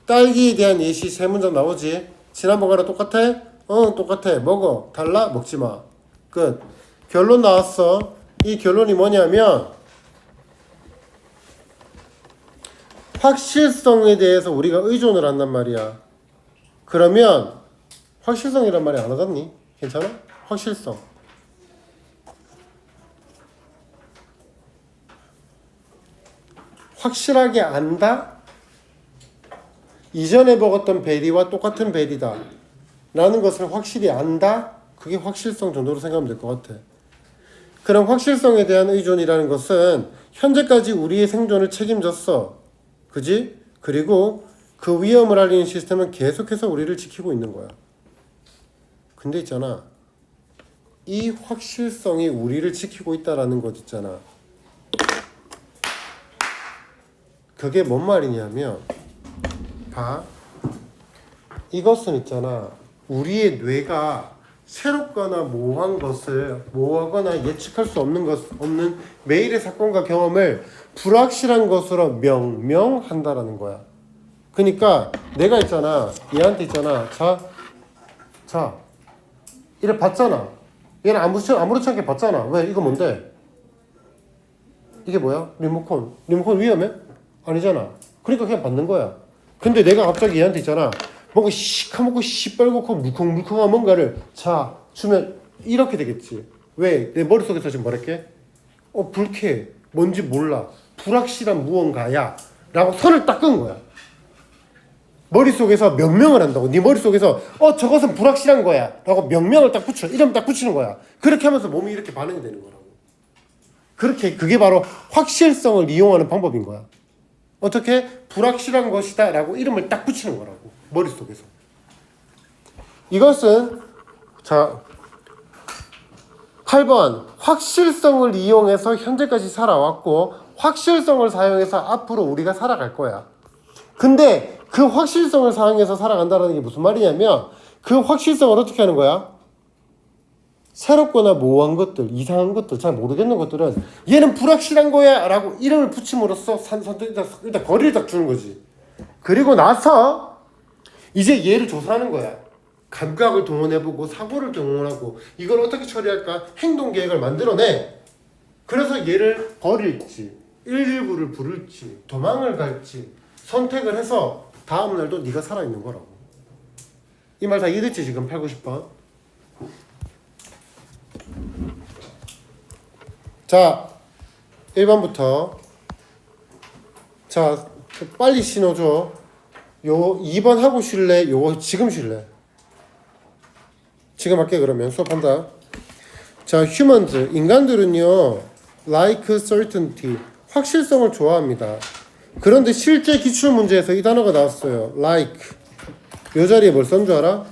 딸기에 대한 예시 세 문장 나오지? 지난번과랑 똑같아? 응, 똑같아. 먹어. 달라? 먹지 마. 끝. 결론 나왔어. 이 결론이 뭐냐면 확실성에 대해서 우리가 의존을 한단 말이야. 그러면 확실성이란 말이 안 하잖니? 괜찮아? 확실성. 확실하게 안다? 이전에 먹었던 베리와 똑같은 베리다 라는 것을 확실히 안다? 그게 확실성 정도로 생각하면 될 것 같아. 그럼 확실성에 대한 의존이라는 것은 현재까지 우리의 생존을 책임졌어. 그지? 그리고 그 위험을 알리는 시스템은 계속해서 우리를 지키고 있는 거야. 근데 있잖아, 이 확실성이 우리를 지키고 있다라는 것 있잖아. 그게 뭔 말이냐면 봐. 이것은 있잖아, 우리의 뇌가 새롭거나 모호하거나 예측할 수 없는 매일의 사건과 경험을 불확실한 것으로 명명한다라는 거야. 그러니까 내가 있잖아, 얘한테 있잖아, 자 이래 봤잖아. 얘는 아무렇지 않게 봤잖아. 왜? 이거 뭔데? 이게 뭐야? 리모컨 위험해? 아니잖아. 그러니까 그냥 받는 거야. 근데 내가 갑자기 얘한테 있잖아, 뭔가 시커멓고 시뻘겋고 물컹물컹한 뭔가를 주면 이렇게 되겠지. 왜? 내 머릿속에서 지금 뭐랄게? 불쾌해. 뭔지 몰라. 불확실한 무언가야 라고 선을 딱 끄는 거야. 머릿속에서 명명을 한다고. 네 머릿속에서 저것은 불확실한 거야 라고 명명을 딱 붙여. 이름 딱 붙이는 거야. 그렇게 하면서 몸이 이렇게 반응이 되는 거라고. 그게 바로 확실성을 이용하는 방법인 거야. 어떻게? 불확실한 것이다 라고 이름을 딱 붙이는 거라고. 머릿속에서. 이것은 8번 확실성을 이용해서 현재까지 살아왔고 확실성을 사용해서 앞으로 우리가 살아갈 거야. 근데 그 확실성을 사용해서 살아간다는 게 무슨 말이냐면 그 확실성을 어떻게 하는 거야? 새롭거나 모호한 것들, 이상한 것들, 잘 모르겠는 것들은 얘는 불확실한 거야 라고 이름을 붙임으로써 일단 거리를 딱 주는 거지. 그리고 나서 이제 얘를 조사하는 거야. 감각을 동원해보고 사고를 동원하고 이걸 어떻게 처리할까 행동 계획을 만들어내. 그래서 얘를 버릴지 119를 부를지 도망을 갈지 선택을 해서 다음날도 네가 살아있는 거라고. 이 말 다 이해됐지 지금 8, 90번. 자 1번부터 빨리 신호줘. 요 2번 하고 쉴래? 요거 지금 쉴래? 지금 할게. 그러면 수업한다. 자, humans 인간들은요 like certainty 확실성을 좋아합니다. 그런데 실제 기출 문제에서 이 단어가 나왔어요. like 요 자리에 뭘 쓴 줄 알아?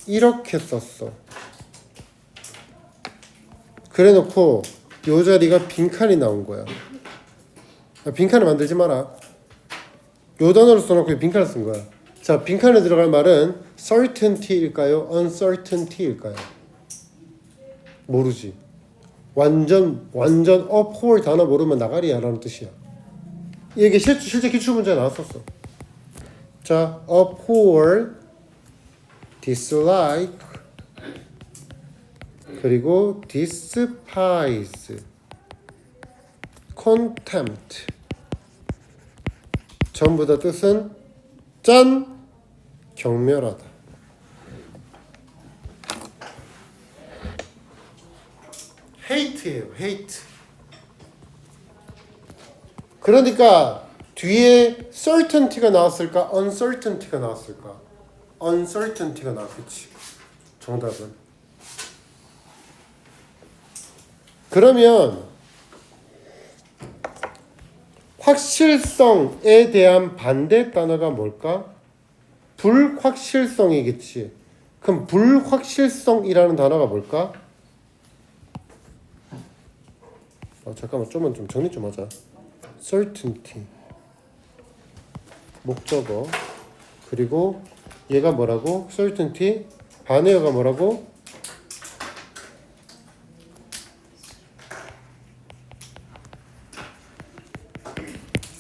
이렇게 썼어. 그래놓고 요 자리가 빈칸이 나온 거야. 빈칸을 만들지 마라. 요 단어를 써놓고 빈칸을 쓴 거야. 자, 빈칸에 들어갈 말은 certainty일까요? uncertainty일까요? 모르지. 완전 for 단어 모르면 나가리야 라는 뜻이야. 이게 실제 기출문제에 나왔었어. 자, abhor, dislike, 그리고 despise, contempt 전부 다 뜻은 짠! 경멸하다. hate예요. hate. 그러니까 뒤에 certainty가 나왔을까? uncertainty가 나왔을까? uncertainty가 나왔겠지. 정답은. 그러면 확실성에 대한 반대 단어가 뭘까? 불확실성이겠지. 그럼 불확실성이라는 단어가 뭘까? 잠깐만 좀만 좀 정리 좀 하자. certainty 목적어 그리고 얘가 뭐라고? certainty 반의어가 뭐라고?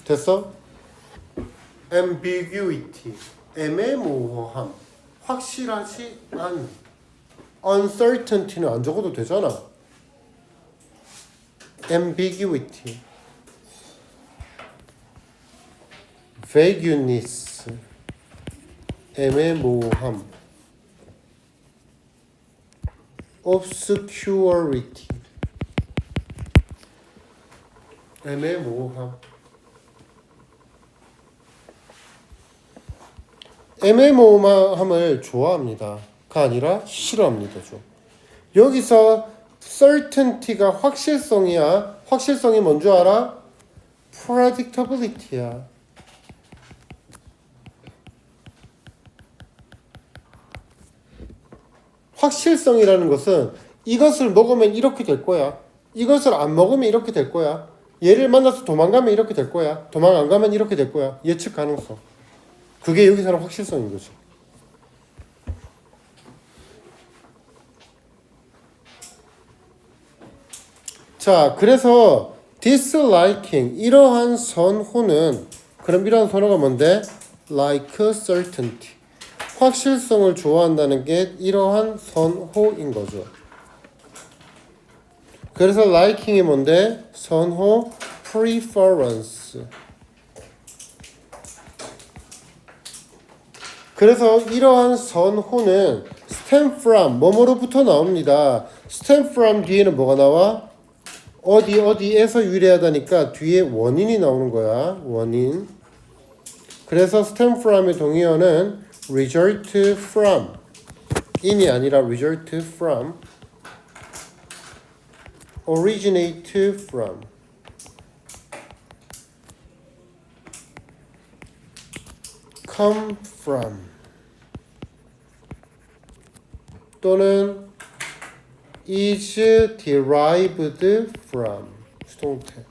됐어? ambiguity 애매모호함 확실하지 않음 uncertainty는 안 적어도 되잖아. ambiguity vagueness 애매모호함 obscurity 애매모호함 애매모호함을 좋아합니다. 가 아니라 싫어합니다. 좀. 여기서 certainty가 확실성이야. 확실성이 뭔 줄 알아? predictability야. 확실성이라는 것은 이것을 먹으면 이렇게 될 거야. 이것을 안 먹으면 이렇게 될 거야. 얘를 만나서 도망가면 이렇게 될 거야. 도망 안 가면 이렇게 될 거야. 예측 가능성. 그게 여기서는 확실성인 거지. 자, 그래서 disliking 이러한 선호는 그럼 이러한 선호가 뭔데? like certainty 확실성을 좋아한다는 게 이러한 선호인 거죠. 그래서 liking이 뭔데? 선호 preference 그래서 이러한 선호는 stem from 뭐뭐로부터 나옵니다. stem from 뒤에는 뭐가 나와? 어디에서 유래하다니까 뒤에 원인이 나오는 거야. 원인. 그래서 stem from의 동의어는 result from in이 아니라 result from originate from come from 또는 is derived from 수동태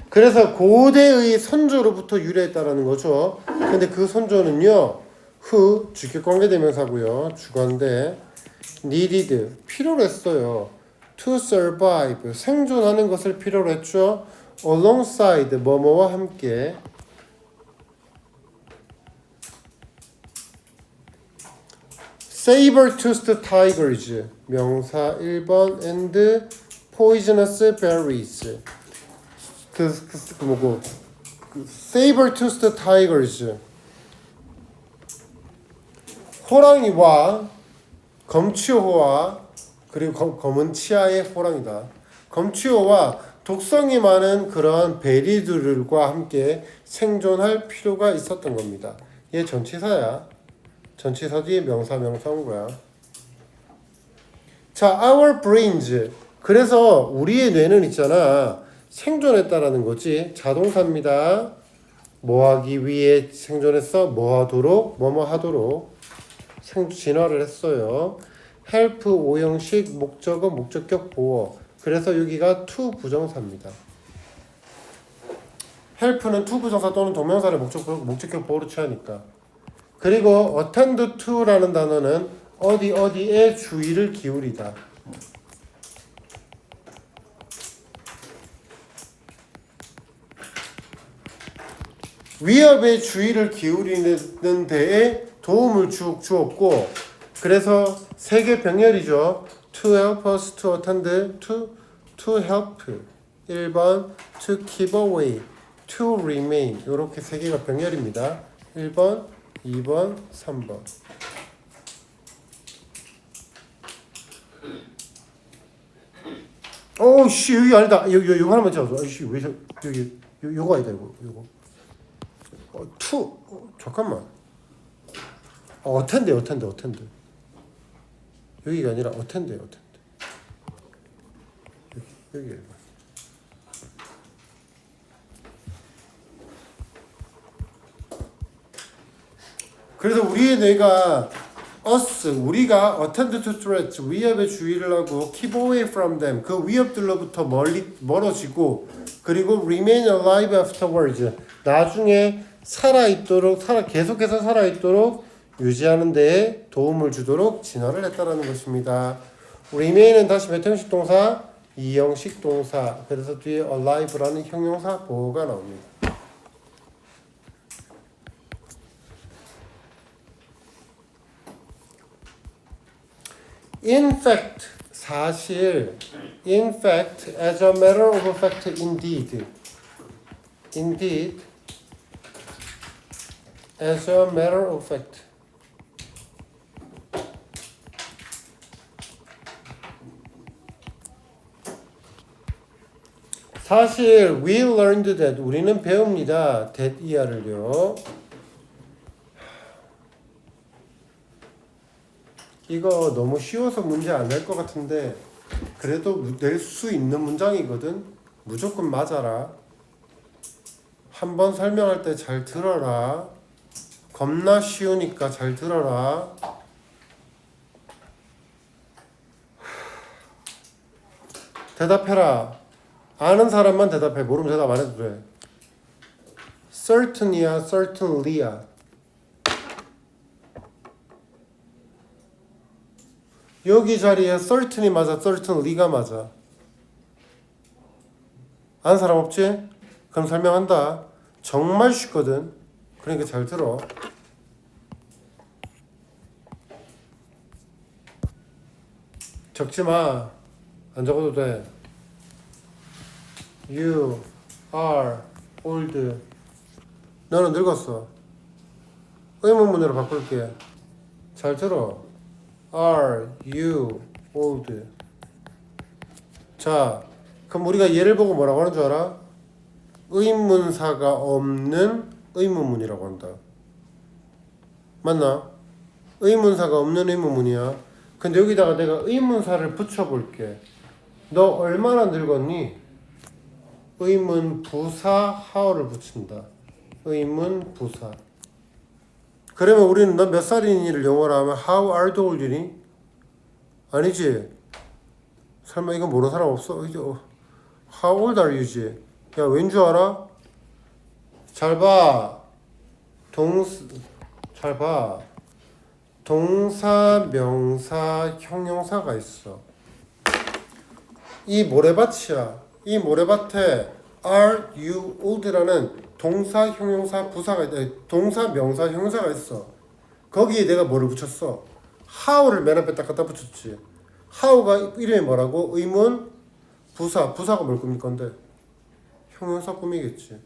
그래서 고대의 선조로부터 유래했다라는 거죠. 근데 그 선조는요. who 주격관계대명사고요. 주관대 needed 필요로 했어요. to survive 생존하는 것을 필요로 했죠. alongside 뭐뭐와 함께 saber-toothed tigers 명사 1번 and poisonous berries 뭐고 saber-toothed tigers 호랑이와 검치호와 그리고 검은 치아의 호랑이다. 검치호와 독성이 많은 그런 베리들과 함께 생존할 필요가 있었던 겁니다. 얘 전치사야. 전치사 뒤에 명사 온 거야. 자, our brains. 그래서 우리의 뇌는 있잖아. 생존했다라는 거지. 자동사입니다. 뭐 하기 위해 생존했어? 뭐 하도록? 뭐뭐 하도록. 진화를 했어요. help 오형식 목적어 목적격 보어. 그래서 여기가 to 부정사입니다. help는 to 부정사 또는 동명사를 목적격 보어로 취하니까. 그리고 attend to라는 단어는 어디에 주의를 기울이다. 위협에 주의를 기울이는 데에 도움을 쭉 주었고 그래서 세 개 병렬이죠. to help us to attend to help 1번 to keep away to remain 이렇게 세 개가 병렬입니다. 1번 2번 3번 오씨 여기 아니다. 요거 하나만 잡아줘. 아이씨 왜 여기 요거 아니다 요거. 투 잠깐만. 어텐드. 여기가 아니라 어텐드. 여기. 그래서 우리의 뇌가 우리가 attend to threats 위협에 주의를 하고 keep away from them 그 위협들로부터 멀어지고 그리고 remain alive afterwards 나중에 계속해서 살아있도록 유지하는 데에 도움을 주도록 진화를 했다라는 것입니다. remain은 다시 몇 형식 동사? 2형식 동사. 그래서 뒤에 alive라는 형용사 보호가 나옵니다. In fact, 사실, in fact, as a matter of fact, indeed, as a matter of fact. 사실, we learned that, 우리는 배웁니다. that 이하를요. 이거 너무 쉬워서 문제 안 낼 것 같은데 그래도 낼 수 있는 문장이거든. 무조건 맞아라. 한번 설명할 때 잘 들어라. 겁나 쉬우니까 잘 들어라. 대답해라. 아는 사람만 대답해. 모르면 대답 안 해도 돼. certain이야, certainly야. 여기 자리에 certain이 맞아, certainly가 맞아. 아는 사람 없지? 그럼 설명한다. 정말 쉽거든. 그러니까 잘 들어. 적지 마. 안 적어도 돼. You are old. 너는 늙었어. 의문문으로 바꿀게. 잘 들어. Are you old? 자, 그럼 우리가 얘를 보고 뭐라고 하는 줄 알아? 의문사가 없는 의문문이라고 한다. 맞나? 의문사가 없는 의문문이야. 근데 여기다가 내가 의문사를 붙여볼게. 너 얼마나 늙었니? 의문 부사 how를 붙인다. 의문 부사. 그러면 우리는 너 몇 살이니를 영어로 하면 how old are you니? 아니지. 설마 이거 모르는 사람 없어? How old are you지? 야, 왠 줄 알아? 잘 봐. 잘 봐. 동사, 명사, 형용사가 있어. 이 모래밭이야. 이 모래밭에 are you old라는 동사, 형용사, 부사가 있다. 동사, 명사, 형용사가 있어. 거기에 내가 뭐를 붙였어? how를 맨 앞에 딱 갖다 붙였지. how가 이름이 뭐라고? 의문, 부사. 부사가 뭘 꾸밀 건데? 형용사 꾸미겠지.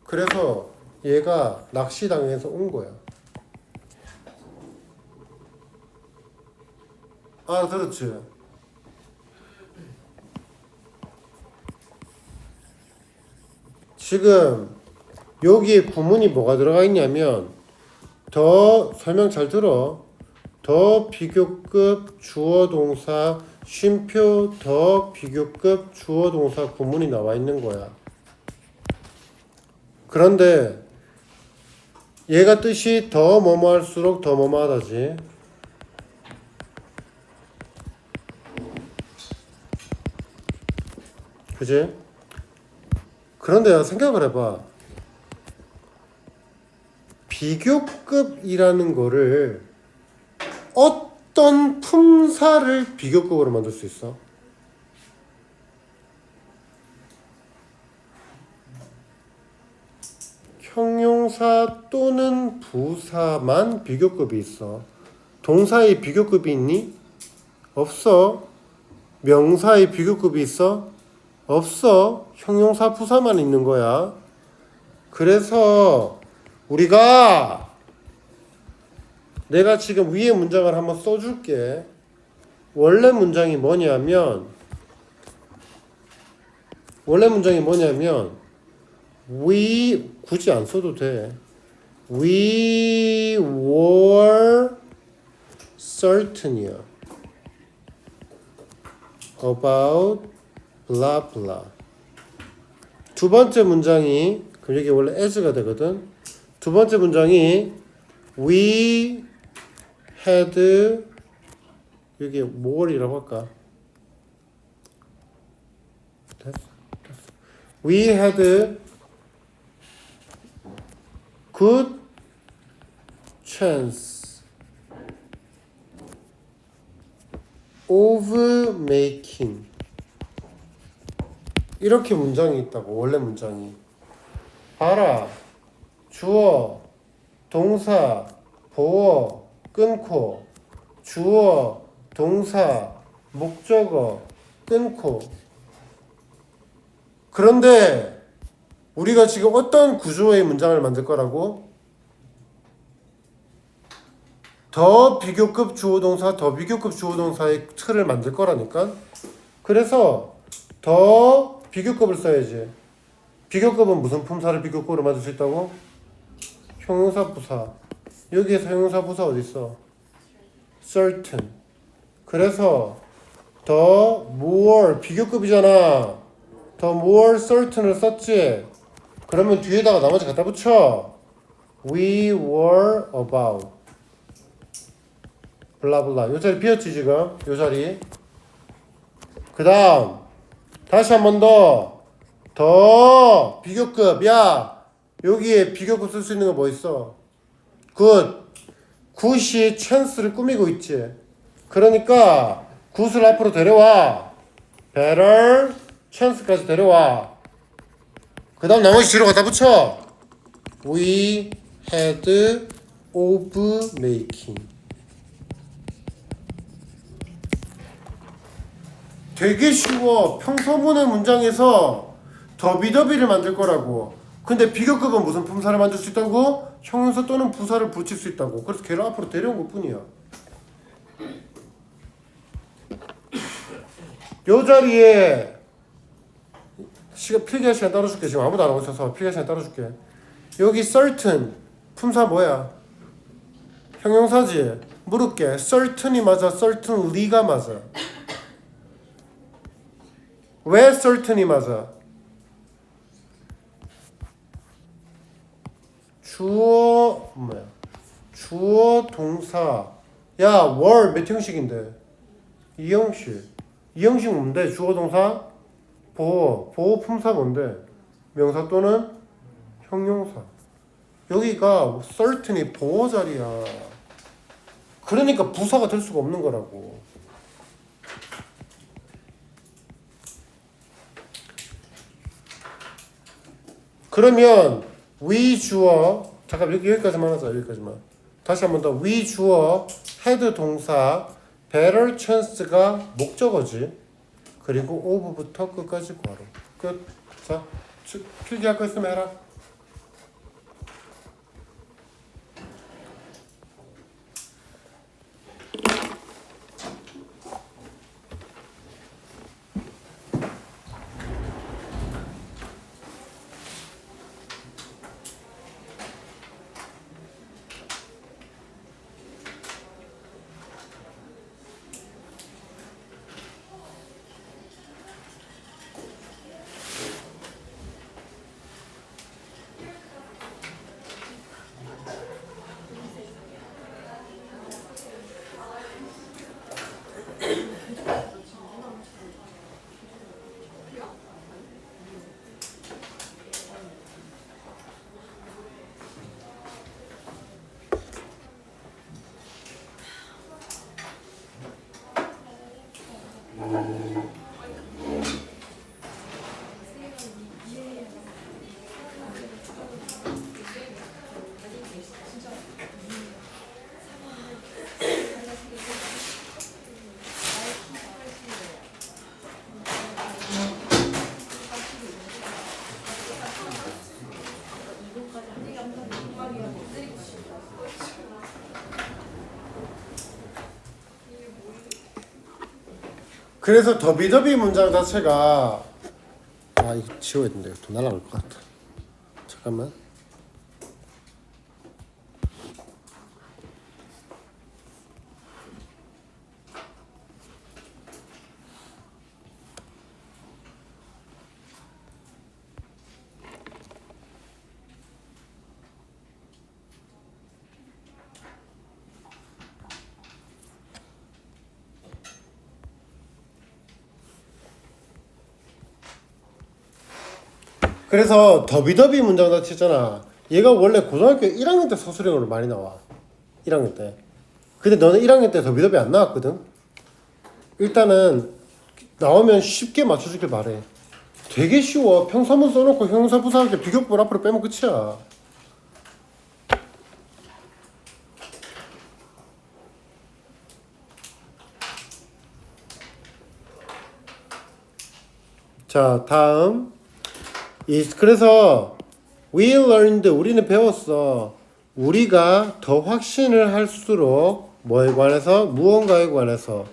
그래서 얘가 낚시당해서 온 거야. 알아들었지? 지금 여기에 구문이 뭐가 들어가 있냐면 더 설명 잘 들어. 더 비교급 주어동사 쉼표 더 비교급 주어동사 구문이 나와 있는 거야. 그런데 얘가 뜻이 더 뭐뭐 할수록 더 뭐뭐 하다지. 그지? 그런데 생각을 해봐. 비교급이라는 거를 어떤 품사를 비교급으로 만들 수 있어? 형용사 형용사 또는 부사만 비교급이 있어. 동사의 비교급이 있니? 없어. 명사의 비교급이 있어? 없어. 형용사 부사만 있는 거야. 그래서 내가 지금 위에 문장을 한번 써줄게. 원래 문장이 뭐냐면 we 굳이 안 써도 돼. We were certain이야. about blah blah. 두 번째 문장이 그럼 여기 원래 as가 되거든. 두 번째 문장이 we had 여기 more이라고 할까? 됐어. We had good chance of making. 이렇게 문장이 있다고. 원래 문장이. 봐라. 주어, 동사, 보어, 끊고, 주어, 동사, 목적어, 끊고. 그런데 우리가 지금 어떤 구조의 문장을 만들 거라고? 더 비교급 주어동사, 더 비교급 주어동사의 틀을 만들 거라니까. 그래서 더 비교급을 써야지. 비교급은 무슨 품사를 비교급으로 만들 수 있다고? 형용사 부사. 여기에서 형용사 부사 어디 있어? certain. 그래서 더 more 비교급이잖아. 더 more certain을 썼지. 그러면 뒤에다가 나머지 갖다 붙여. We were about 블라블라. 요 자리 비었지 지금. 요 자리. 그 다음 다시 한 번 더 비교급. 야 여기에 비교급 쓸 수 있는 거 뭐 있어? 굿이 chance를 꾸미고 있지. 그러니까 굿을 앞으로 데려와. better chance까지 데려와. 그 다음 나머지 뒤로 갖다 붙여. We had of making. 되게 쉬워. 평서문의 문장에서 더비더비를 만들 거라고. 근데 비교급은 무슨 품사를 만들 수 있다고? 형용사 또는 부사를 붙일 수 있다고. 그래서 걔를 앞으로 데려온 것 뿐이야. 요 자리에 필기할 시간 따라줄게. 지금 아무도 안 하고 있어서 필기할 시간 따라줄게. 여기 certain 품사 뭐야? 형용사지. 물을게. certain이 맞아? certainly가 맞아? 왜 certain이 맞아? 주어 뭐야? 주어 동사. 야, 월 몇 형식인데? 2형식. 2형식 뭔데? 주어 동사? 보호 품사 뭔데? 명사 또는 형용사. 여기가 certain이 보호 자리야. 그러니까 부사가 될 수가 없는 거라고. 그러면 we 주어. 잠깐 여기까지만 하자. 여기까지만. 다시 한 번 더. we 주어 had 동사 better chance가 목적어지. 그리고 of부터 끝까지 괄호. 끝. 자, 필기할 거 있으면 해라. 그래서 더비더비 문장 자체가 이거 지워야 된다. 또 날아갈 것 같아. 잠깐만. 그래서 더비더비 문장 자체잖아. 얘가 원래 고등학교 1학년 때 서술형으로 많이 나와. 1학년 때. 근데 너는 1학년 때 더비더비 안 나왔거든. 일단은 나오면 쉽게 맞춰주길 바래. 되게 쉬워. 평서문 써놓고 형용사 부사할 비교법을 앞으로 빼면 끝이야. 자, 다음. 그래서 we learned, 우리는 배웠어. 우리가 더 확신을 할수록 뭐에 관해서? 무언가에 관해서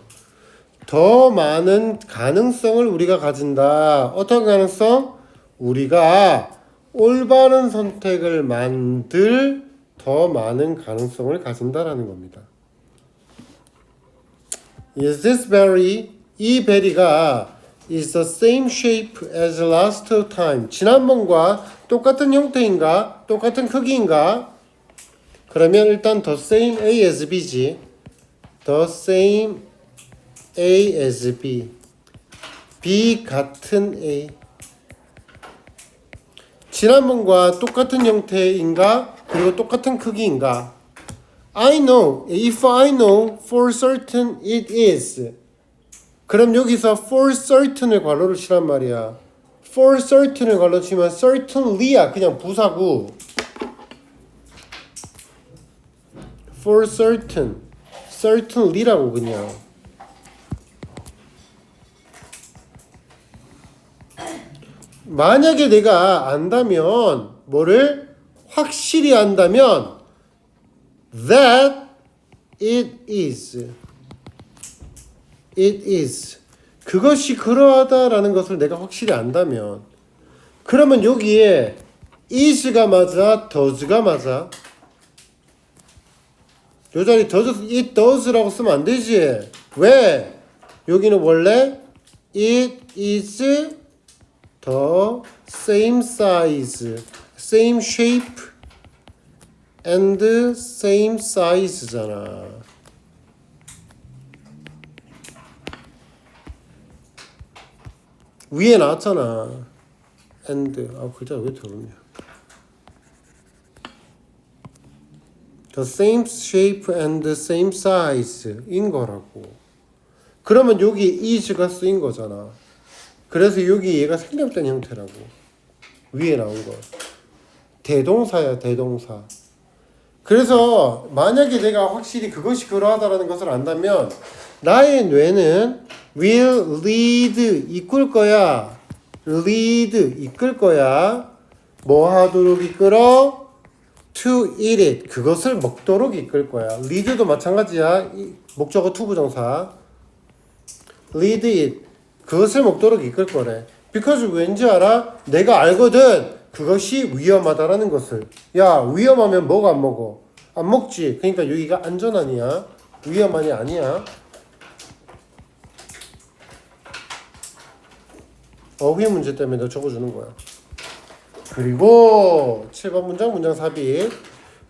더 많은 가능성을 우리가 가진다. 어떤 가능성? 우리가 올바른 선택을 만들 더 많은 가능성을 가진다라는 겁니다. Is this berry? 이 베리가 is the same shape as last time. 지난번과 똑같은 형태인가? 똑같은 크기인가? 그러면 일단 the same A as B지. the same A as B. B 같은 A. 지난번과 똑같은 형태인가? 그리고 똑같은 크기인가? I know. If I know for certain it is. 그럼 여기서 for certain을 괄호를 치란 말이야. for certain을 괄호 치면 certainly야. 그냥 부사구. for certain. certainly라고 그냥. 만약에 내가 안다면 뭐를 확실히 안다면 that it is. It is. 그것이 그러하다라는 것을 내가 확실히 안다면 그러면 여기에 is가 맞아? does가 맞아? 요 자리 does, it does라고 쓰면 안 되지. 왜? 여기는 원래 it is the same size, same shape and same size잖아. 위에 나왔잖아. and. 글자가 왜 더럽냐. The same shape and the same size 인 거라고. 그러면 여기 is가 쓰인 거잖아. 그래서 여기 얘가 생략된 형태라고. 위에 나온 거. 대동사야, 대동사. 그래서 만약에 내가 확실히 그것이 그러하다라는 것을 안다면 나의 뇌는 will lead 이끌 거야. lead 이끌 거야. 뭐 하도록 이끌어? to eat it 그것을 먹도록 이끌 거야. lead도 마찬가지야. 목적어 투부정사. lead it 그것을 먹도록 이끌 거래. because 왠지 알아? 내가 알거든. 그것이 위험하다라는 것을. 야, 위험하면 뭐가 안 먹어? 안 먹지. 그러니까 여기가 안전하니야. 위험하니 아니야. 어휘 문제 때문에 너 적어주는 거야. 그리고 7번 문장 삽입.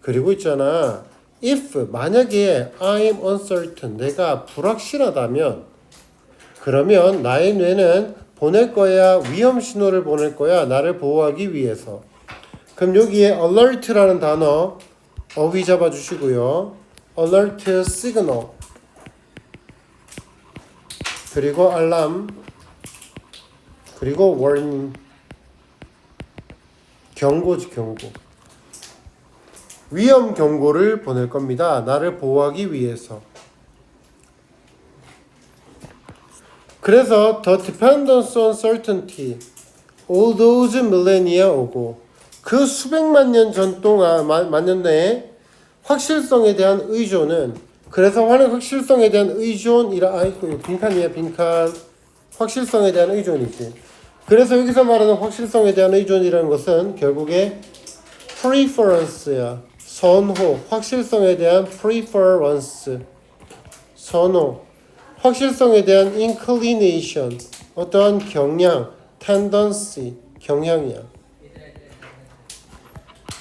그리고 있잖아. if 만약에 I'm uncertain 내가 불확실하다면 그러면 나의 뇌는 보낼 거야. 위험 신호를 보낼 거야. 나를 보호하기 위해서. 그럼 여기에 alert라는 단어 어휘 잡아주시고요. alert signal 그리고 알람 그리고 warning 경고지 경고. 위험 경고를 보낼 겁니다. 나를 보호하기 위해서. 그래서 the dependence on certainty all those millennia 오고 그 수백만 년 전 동안 만년 내에 확실성에 대한 의존은 그래서 확실성에 대한 의존이라 아이고 빈칸이야 빈칸 확실성에 대한 의존이지. 그래서 여기서 말하는 확실성에 대한 의존이라는 것은 결국에 preference야. 선호. 확실성에 대한 preference. 선호. 확실성에 대한 inclination. 어떠한 경향. tendency. 경향이야.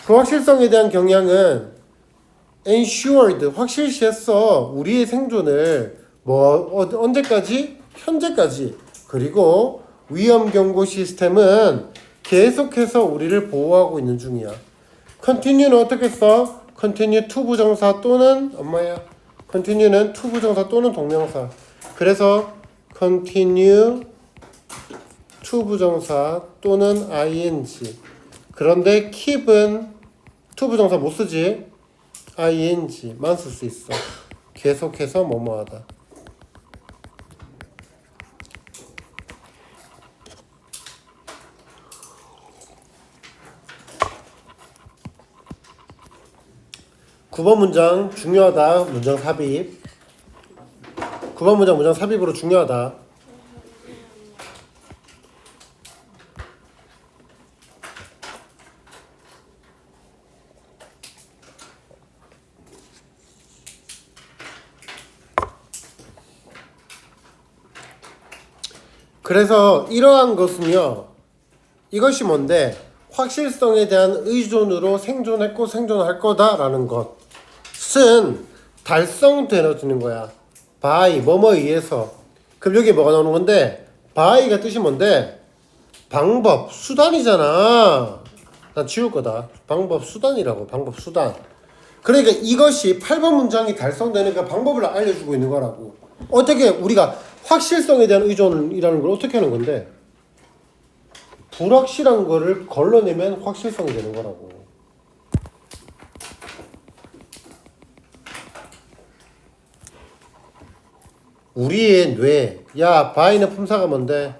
그 확실성에 대한 경향은 ensured. 확실시했어. 우리의 생존을 언제까지? 현재까지. 그리고 위험 경고 시스템은 계속해서 우리를 보호하고 있는 중이야. continue는 어떻게 써? continue to 부정사 또는 continue는 to 부정사 또는 동명사. 그래서 continue to 부정사 또는 ing. 그런데 keep은 to 부정사 못 쓰지? ing만 쓸 수 있어. 계속해서 뭐뭐하다. (9번) 문장 중요하다. 문장 삽입. 9번 문장 삽입으로 중요하다. 그래서 이러한 것은요. 이것이 뭔데? 확실성에 대한 의존으로 생존했고 생존할 거다라는 것은 달성되어지는 거야. by 뭐뭐에 의해서. 그럼 여기 뭐가 나오는 건데? by가 뜻이 뭔데? 방법, 수단이잖아. 난 지울 거다. 방법, 수단이라고. 방법, 수단. 그러니까 이것이 8번 문장이 달성되니까 방법을 알려주고 있는 거라고. 어떻게 우리가 확실성에 대한 의존이라는 걸 어떻게 하는 건데? 불확실한 거를 걸러내면 확실성이 되는 거라고. 우리의 뇌. 야, 바이는 품사가 뭔데?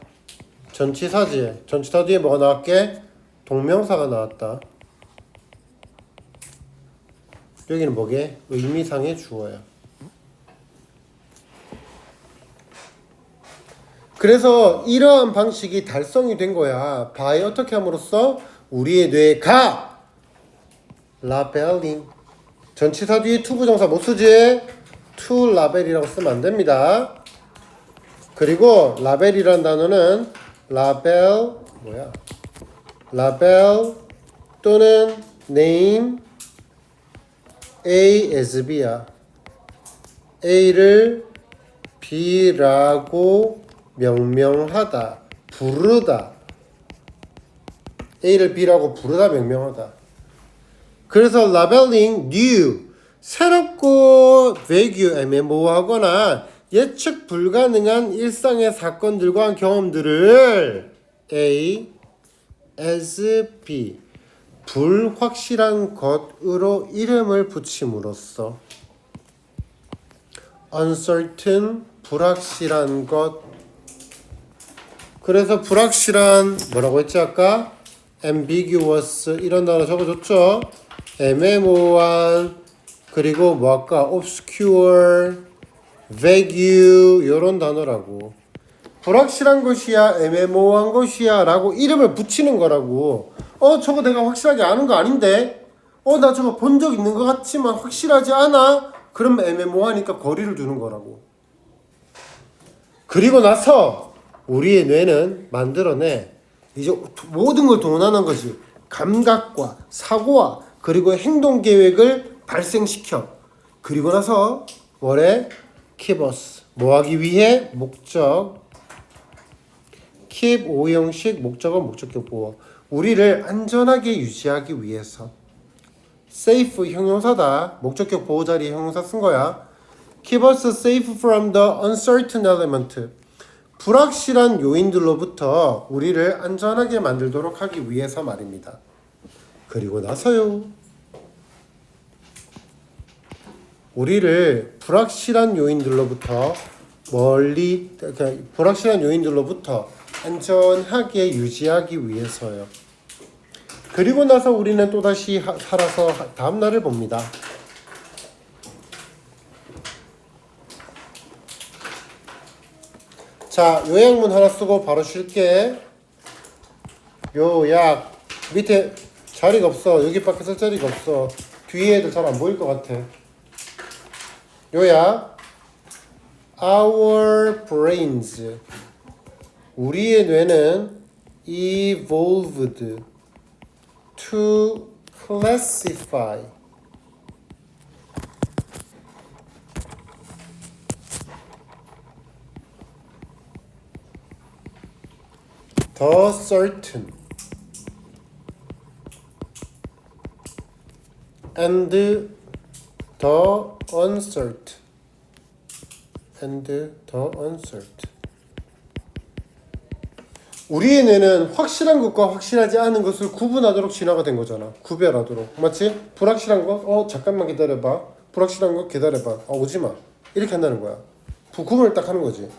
전치사지. 전치사 뒤에 뭐가 나왔게? 동명사가 나왔다. 여기는 뭐게? 의미상의 주어야. 그래서 이러한 방식이 달성이 된 거야. by 어떻게 함으로써 우리의 뇌가 라벨링. 전치사 뒤에 to 부정사 못 쓰지? to 라벨이라고 쓰면 안 됩니다. 그리고 라벨이라는 단어는 라벨 또는 name A as B야. A를 B라고 명명하다, 부르다. A를 B라고 부르다, 명명하다. 그래서 라벨링 new, 새롭고 vague, 애매모호하거나 예측 불가능한 일상의 사건들과 경험들을 A as B, 불확실한 것으로 이름을 붙임으로써 uncertain, 불확실한 것. 그래서 불확실한 뭐라고 했지 아까? ambiguous 이런 단어 적어줬죠. 애매모호한, 그리고 뭐 아까 obscure, vague 이런 단어라고. 불확실한 것이야, 애매모호한 것이야 라고 이름을 붙이는 거라고. 저거 내가 확실하게 아는 거 아닌데? 나 저거 본 적 있는 것 같지만 확실하지 않아? 그럼 애매모호하니까 거리를 두는 거라고. 그리고 나서 우리의 뇌는 만들어내. 이제 모든 걸 동원하는 거지. 감각과 사고와 그리고 행동 계획을 발생시켜. 그리고 나서 뭐래? keep us. 뭐 하기 위해? 목적. keep 오형식, 목적은 목적격 보호. 우리를 안전하게 유지하기 위해서. safe 형용사다. 목적격 보호 자리에 형용사 쓴 거야. keep us safe from the uncertain element. 불확실한 요인들로부터 우리를 안전하게 만들도록 하기 위해서 말입니다. 그리고 나서요. 우리를 불확실한 요인들로부터 불확실한 요인들로부터 안전하게 유지하기 위해서요. 그리고 나서 우리는 또다시 살아서 다음 날을 봅니다. 자, 요약문 하나 쓰고 바로 쉴게. 요약. 밑에 자리가 없어. 여기밖에 쓸 자리가 없어. 뒤에 애들 잘 안 보일 것 같아. 요약. Our brains. 우리의 뇌는 evolved to classify the certain and the uncertain 우리의 뇌는 확실한 것과 확실하지 않은 것을 구분하도록 진화가 된 거잖아. 구별하도록. 맞지? 불확실한 거? 잠깐만 기다려봐. 불확실한 거 기다려봐. 오지마. 이렇게 한다는 거야. 구분을 딱 하는 거지.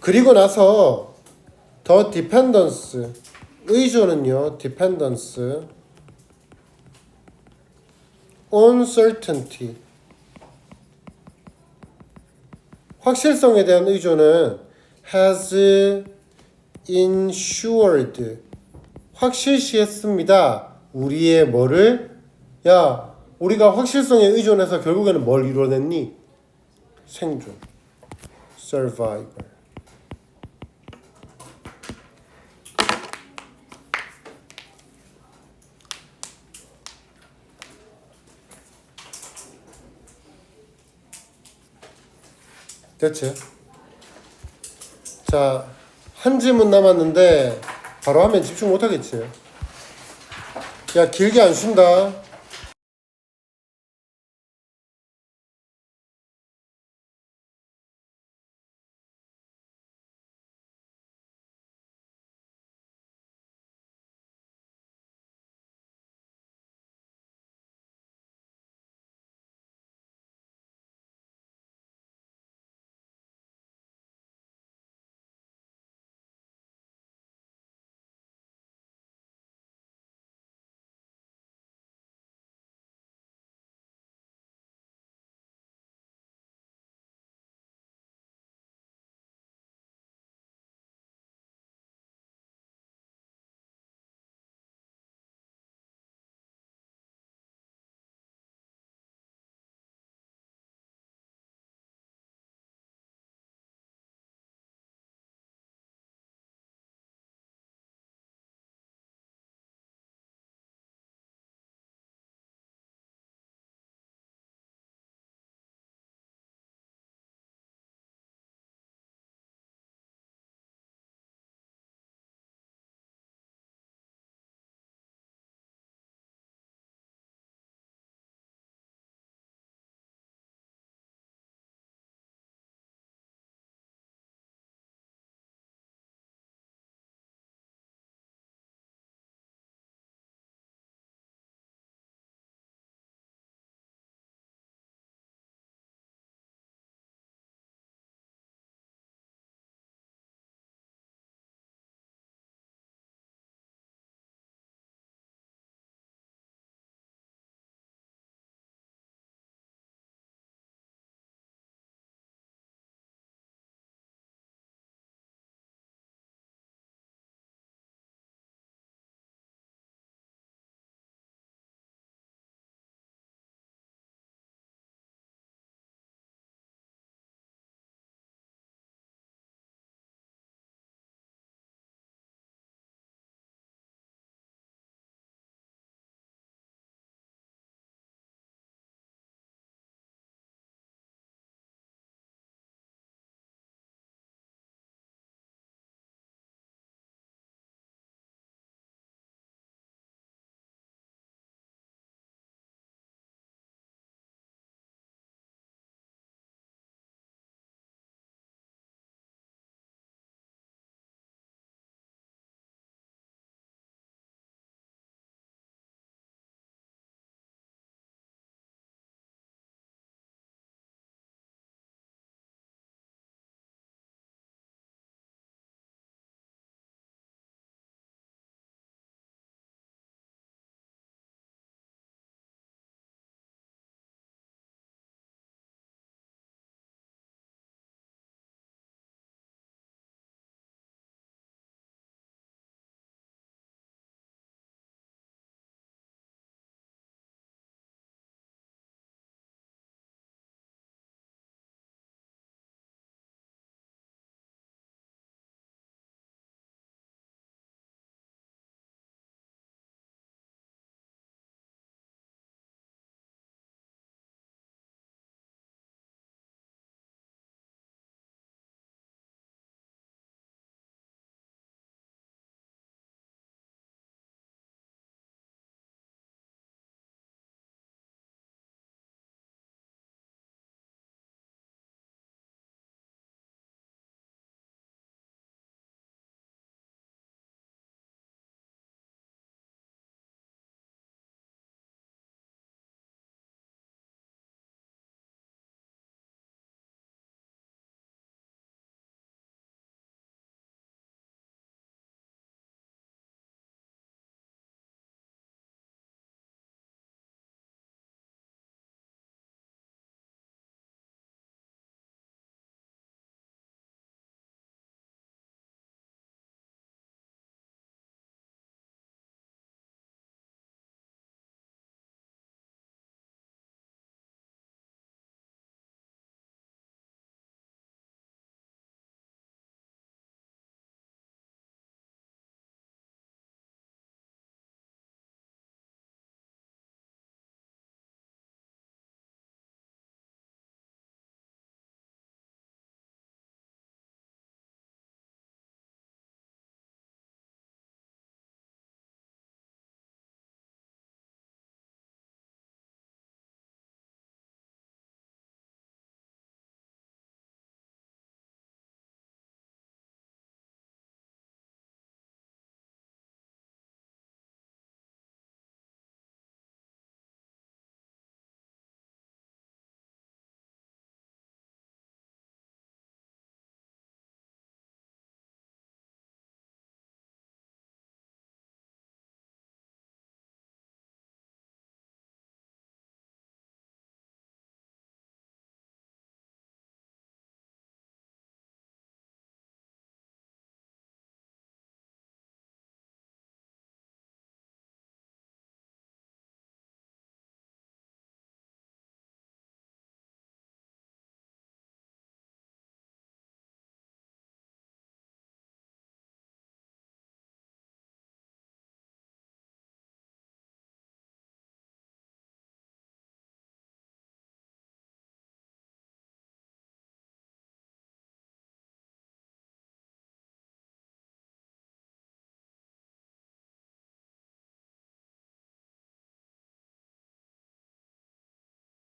그리고 나서 더 dependence. 의존은요. dependence on certainty. 확실성에 대한 의존은 has ensured 확실시했습니다. 우리의 뭐를? 야, 우리가 확실성에 의존해서 결국에는 뭘 이뤄냈니? 생존. survival. 됐지? 자, 한 지문 남았는데 바로 하면 집중 못하겠지? 야, 길게 안 쉰다.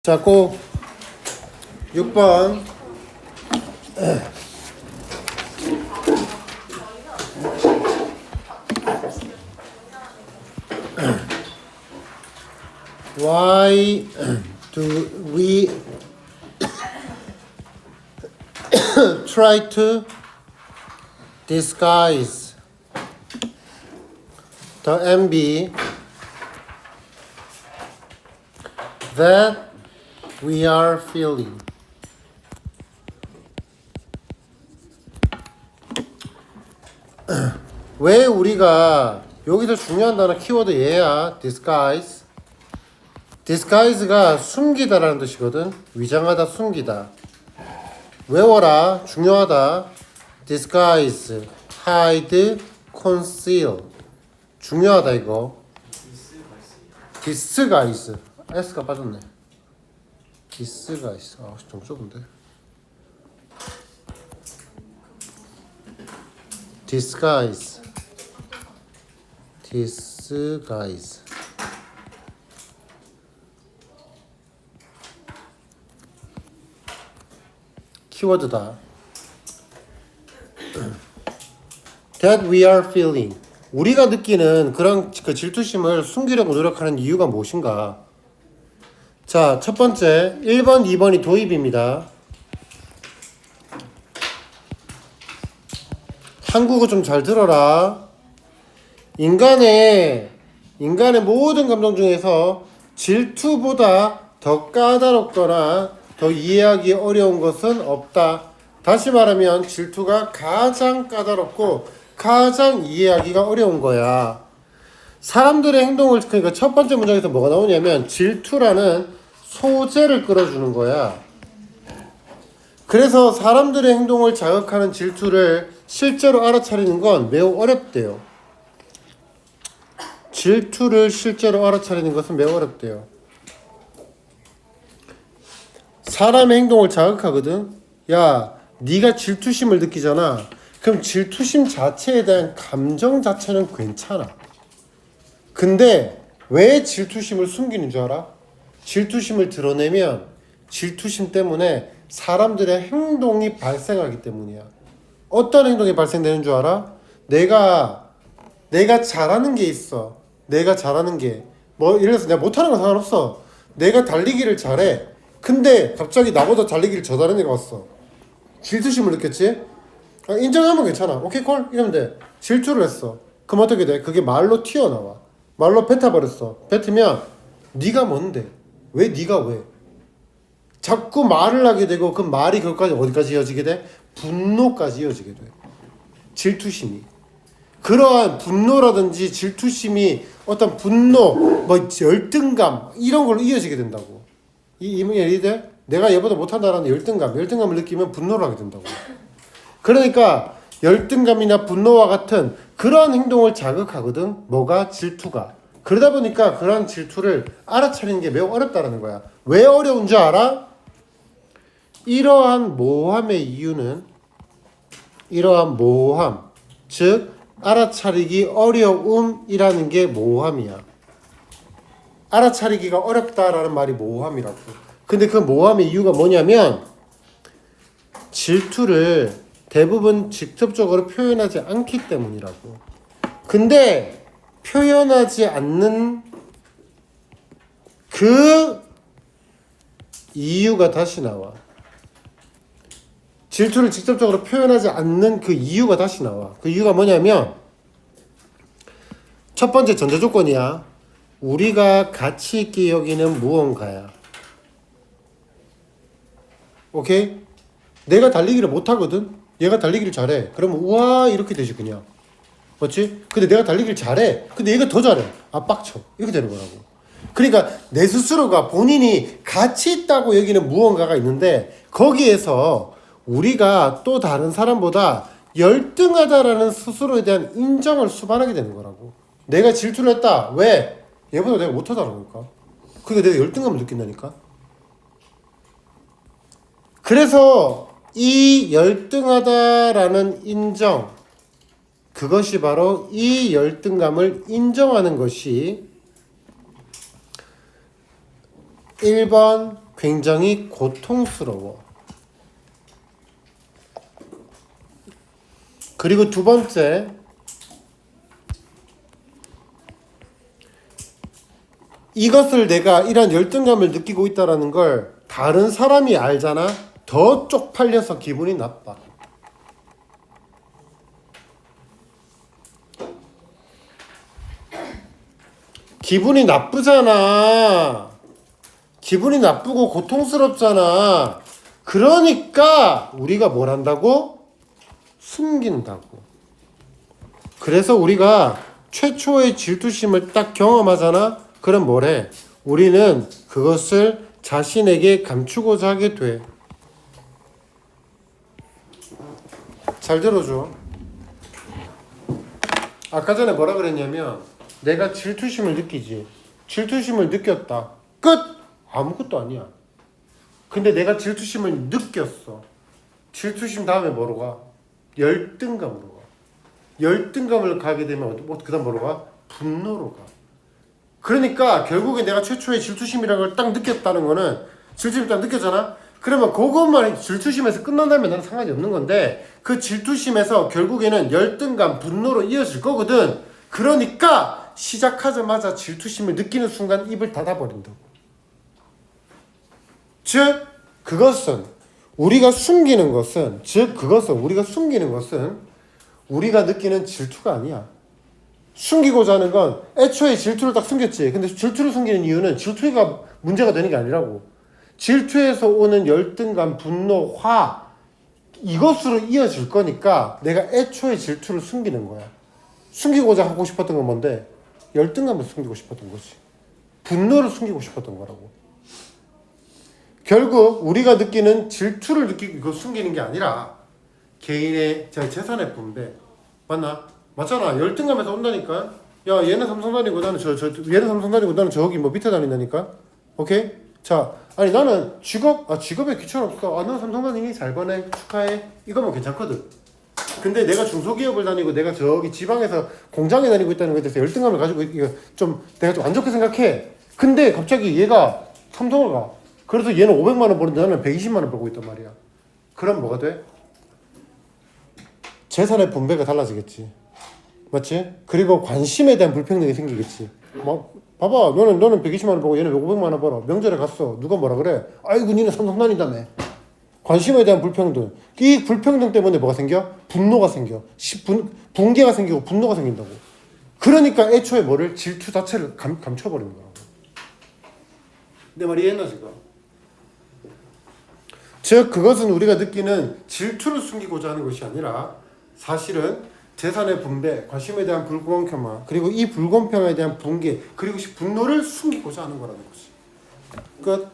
자, 고 6번. Why do we try to disguise the envy that we are feeling? 왜 우리가 여기서 중요한 단어 키워드 얘야. disguise. disguise가 숨기다라는 뜻이거든. 위장하다, 숨기다. 외워라. 중요하다. disguise, hide, conceal. 중요하다 이거. disguise. S가 빠졌네. disguise. 아, 좀 좁은데. disguise. disguise. 키워드다. That we are feeling. 우리가 느끼는 그런 그 질투심을 숨기려고 노력하는 이유가 무엇인가? 자, 첫 번째 1번, 2번이 도입입니다. 한국어 좀 잘 들어라. 인간의 모든 감정 중에서 질투보다 더 까다롭거나 더 이해하기 어려운 것은 없다. 다시 말하면 질투가 가장 까다롭고 가장 이해하기가 어려운 거야. 사람들의 행동을, 그러니까 첫 번째 문장에서 뭐가 나오냐면 질투라는 소재를 끌어주는 거야. 그래서 사람들의 행동을 자극하는 질투를 실제로 알아차리는 건 매우 어렵대요. 질투를 실제로 알아차리는 것은 매우 어렵대요. 사람의 행동을 자극하거든. 야, 네가 질투심을 느끼잖아. 그럼 질투심 자체에 대한 감정 자체는 괜찮아. 근데 왜 질투심을 숨기는 줄 알아? 질투심을 드러내면 질투심 때문에 사람들의 행동이 발생하기 때문이야. 어떤 행동이 발생되는 줄 알아? 내가 잘하는 게 있어. 내가 잘하는 게 뭐 예를 들어서 내가 못하는 건 상관없어. 내가 달리기를 잘해. 근데 갑자기 나보다 달리기를 저 다른 애가 왔어. 질투심을 느꼈지? 아, 인정하면 괜찮아. 오케이 콜 이러면 돼. 질투를 했어. 그럼 어떻게 돼? 그게 말로 튀어나와. 말로 뱉어버렸어. 뱉으면 네가 뭔데? 왜 네가 왜? 자꾸 말을 하게 되고 그 말이 그것까지 어디까지 이어지게 돼? 분노까지 이어지게 돼. 질투심이. 그러한 분노라든지 질투심이 어떤 분노, 뭐 열등감 이런 걸로 이어지게 된다고. 이 예를 들어 내가 얘보다 못한다라는 열등감을 느끼면 분노를 하게 된다고. 그러니까 열등감이나 분노와 같은 그러한 행동을 자극하거든. 뭐가? 질투가. 그러다 보니까 그러한 질투를 알아차리는 게 매우 어렵다는 거야. 왜 어려운 줄 알아? 이러한 모함의 이유는 즉 알아차리기 어려움이라는 게 모함이야. 알아차리기가 어렵다라는 말이 모함이라고. 근데 그 모함의 이유가 뭐냐면 질투를 대부분 직접적으로 표현하지 않기 때문이라고. 근데 표현하지 않는 그 이유가 다시 나와. 질투를 직접적으로 표현하지 않는 그 이유가 다시 나와. 그 이유가 뭐냐면 첫 번째 전제 조건이야. 우리가 가치 있게 여기는 무언가야. 오케이? 내가 달리기를 못하거든? 얘가 달리기를 잘해. 그러면 우와 이렇게 되지 그냥. 맞지? 근데 내가 달리기를 잘해. 근데 얘가 더 잘해. 아 빡쳐. 이렇게 되는 거라고. 그러니까 내 스스로가 본인이 가치 있다고 여기는 무언가가 있는데 거기에서 우리가 또 다른 사람보다 열등하다라는 스스로에 대한 인정을 수반하게 되는 거라고. 내가 질투를 했다. 왜? 얘보다 내가 못하다라니까. 그러니까 내가 열등감을 느낀다니까. 그래서 이 열등하다라는 인정, 그것이 바로 이 열등감을 인정하는 것이 1번 굉장히 고통스러워. 그리고 두 번째, 이것을 내가 이런 열등감을 느끼고 있다는 걸 다른 사람이 알잖아? 더 쪽팔려서 기분이 나빠. 기분이 나쁘잖아. 기분이 나쁘고 고통스럽잖아. 그러니까 우리가 뭘 한다고? 숨긴다고. 그래서 우리가 최초의 질투심을 딱 경험하잖아? 그럼 뭐래? 우리는 그것을 자신에게 감추고자 하게 돼. 잘 들어줘. 아까 전에 뭐라 그랬냐면 내가 질투심을 느끼지. 질투심을 느꼈다. 끝! 아무것도 아니야. 근데 내가 질투심을 느꼈어. 질투심 다음에 뭐로 가? 열등감으로 가. 열등감을 가게 되면 그 다음 뭐로 가? 분노로 가. 그러니까 결국에 내가 최초의 질투심이라는 걸 딱 느꼈다는 거는 질투심을 딱 느꼈잖아? 그러면 그것만 질투심에서 끝난다면 나는 상관이 없는 건데 그 질투심에서 결국에는 열등감, 분노로 이어질 거거든. 그러니까 시작하자마자 질투심을 느끼는 순간 입을 닫아버린다고. 즉 그것은 우리가 숨기는 것은 우리가 느끼는 질투가 아니야. 숨기고자 하는 건 애초에 질투를 딱 숨겼지. 근데 질투를 숨기는 이유는 질투가 문제가 되는 게 아니라고. 질투에서 오는 열등감, 분노, 화 이것으로 이어질 거니까 내가 애초에 질투를 숨기는 거야. 숨기고자 하고 싶었던 건 뭔데? 열등감을 숨기고 싶었던 거지. 분노를 숨기고 싶었던 거라고. 결국 우리가 느끼는 질투를 느끼고 숨기는 게 아니라 개인의 재산의 분배. 맞나? 맞잖아. 열등감에서 온다니까. 야 얘는 삼성 다니고 나는 얘는 삼성 다니고 나는 저기 뭐 밑에 다닌다니까. 오케이? 자, 아니 나는 직업에 귀천 없어. 너 삼성 다니니 잘 버네. 축하해. 이거면 괜찮거든. 근데 내가 중소기업을 다니고 내가 저기 지방에서 공장에 다니고 있다는 것에 대해서 열등감을 가지고 내가 좀 안 좋게 생각해. 근데 갑자기 얘가 삼성을 가. 그래서 얘는 500만 원 버는데 나는 120만 원 벌고 있단 말이야. 그럼 뭐가 돼? 재산의 분배가 달라지겠지. 맞지? 그리고 관심에 대한 불평등이 생기겠지. 봐봐, 너는 120만 원 벌고 얘는 500만 원 벌어. 명절에 갔어. 누가 뭐라 그래? 아이고 니는 삼성 다닌다며. 관심에 대한 불평등. 이 불평등 때문에 뭐가 생겨? 분노가 생겨. 분개가 생기고 분노가 생긴다고. 그러니까 애초에 뭐를 질투 자체를 감춰버리는 거라고. 내 말이 이해했나 지금? 즉 그것은 우리가 느끼는 질투를 숨기고자 하는 것이 아니라 사실은 재산의 분배, 관심에 대한 불공평함, 그리고 이 불공평에 대한 분개, 그리고 분노를 숨기고자 하는 거라는 거지. 끝.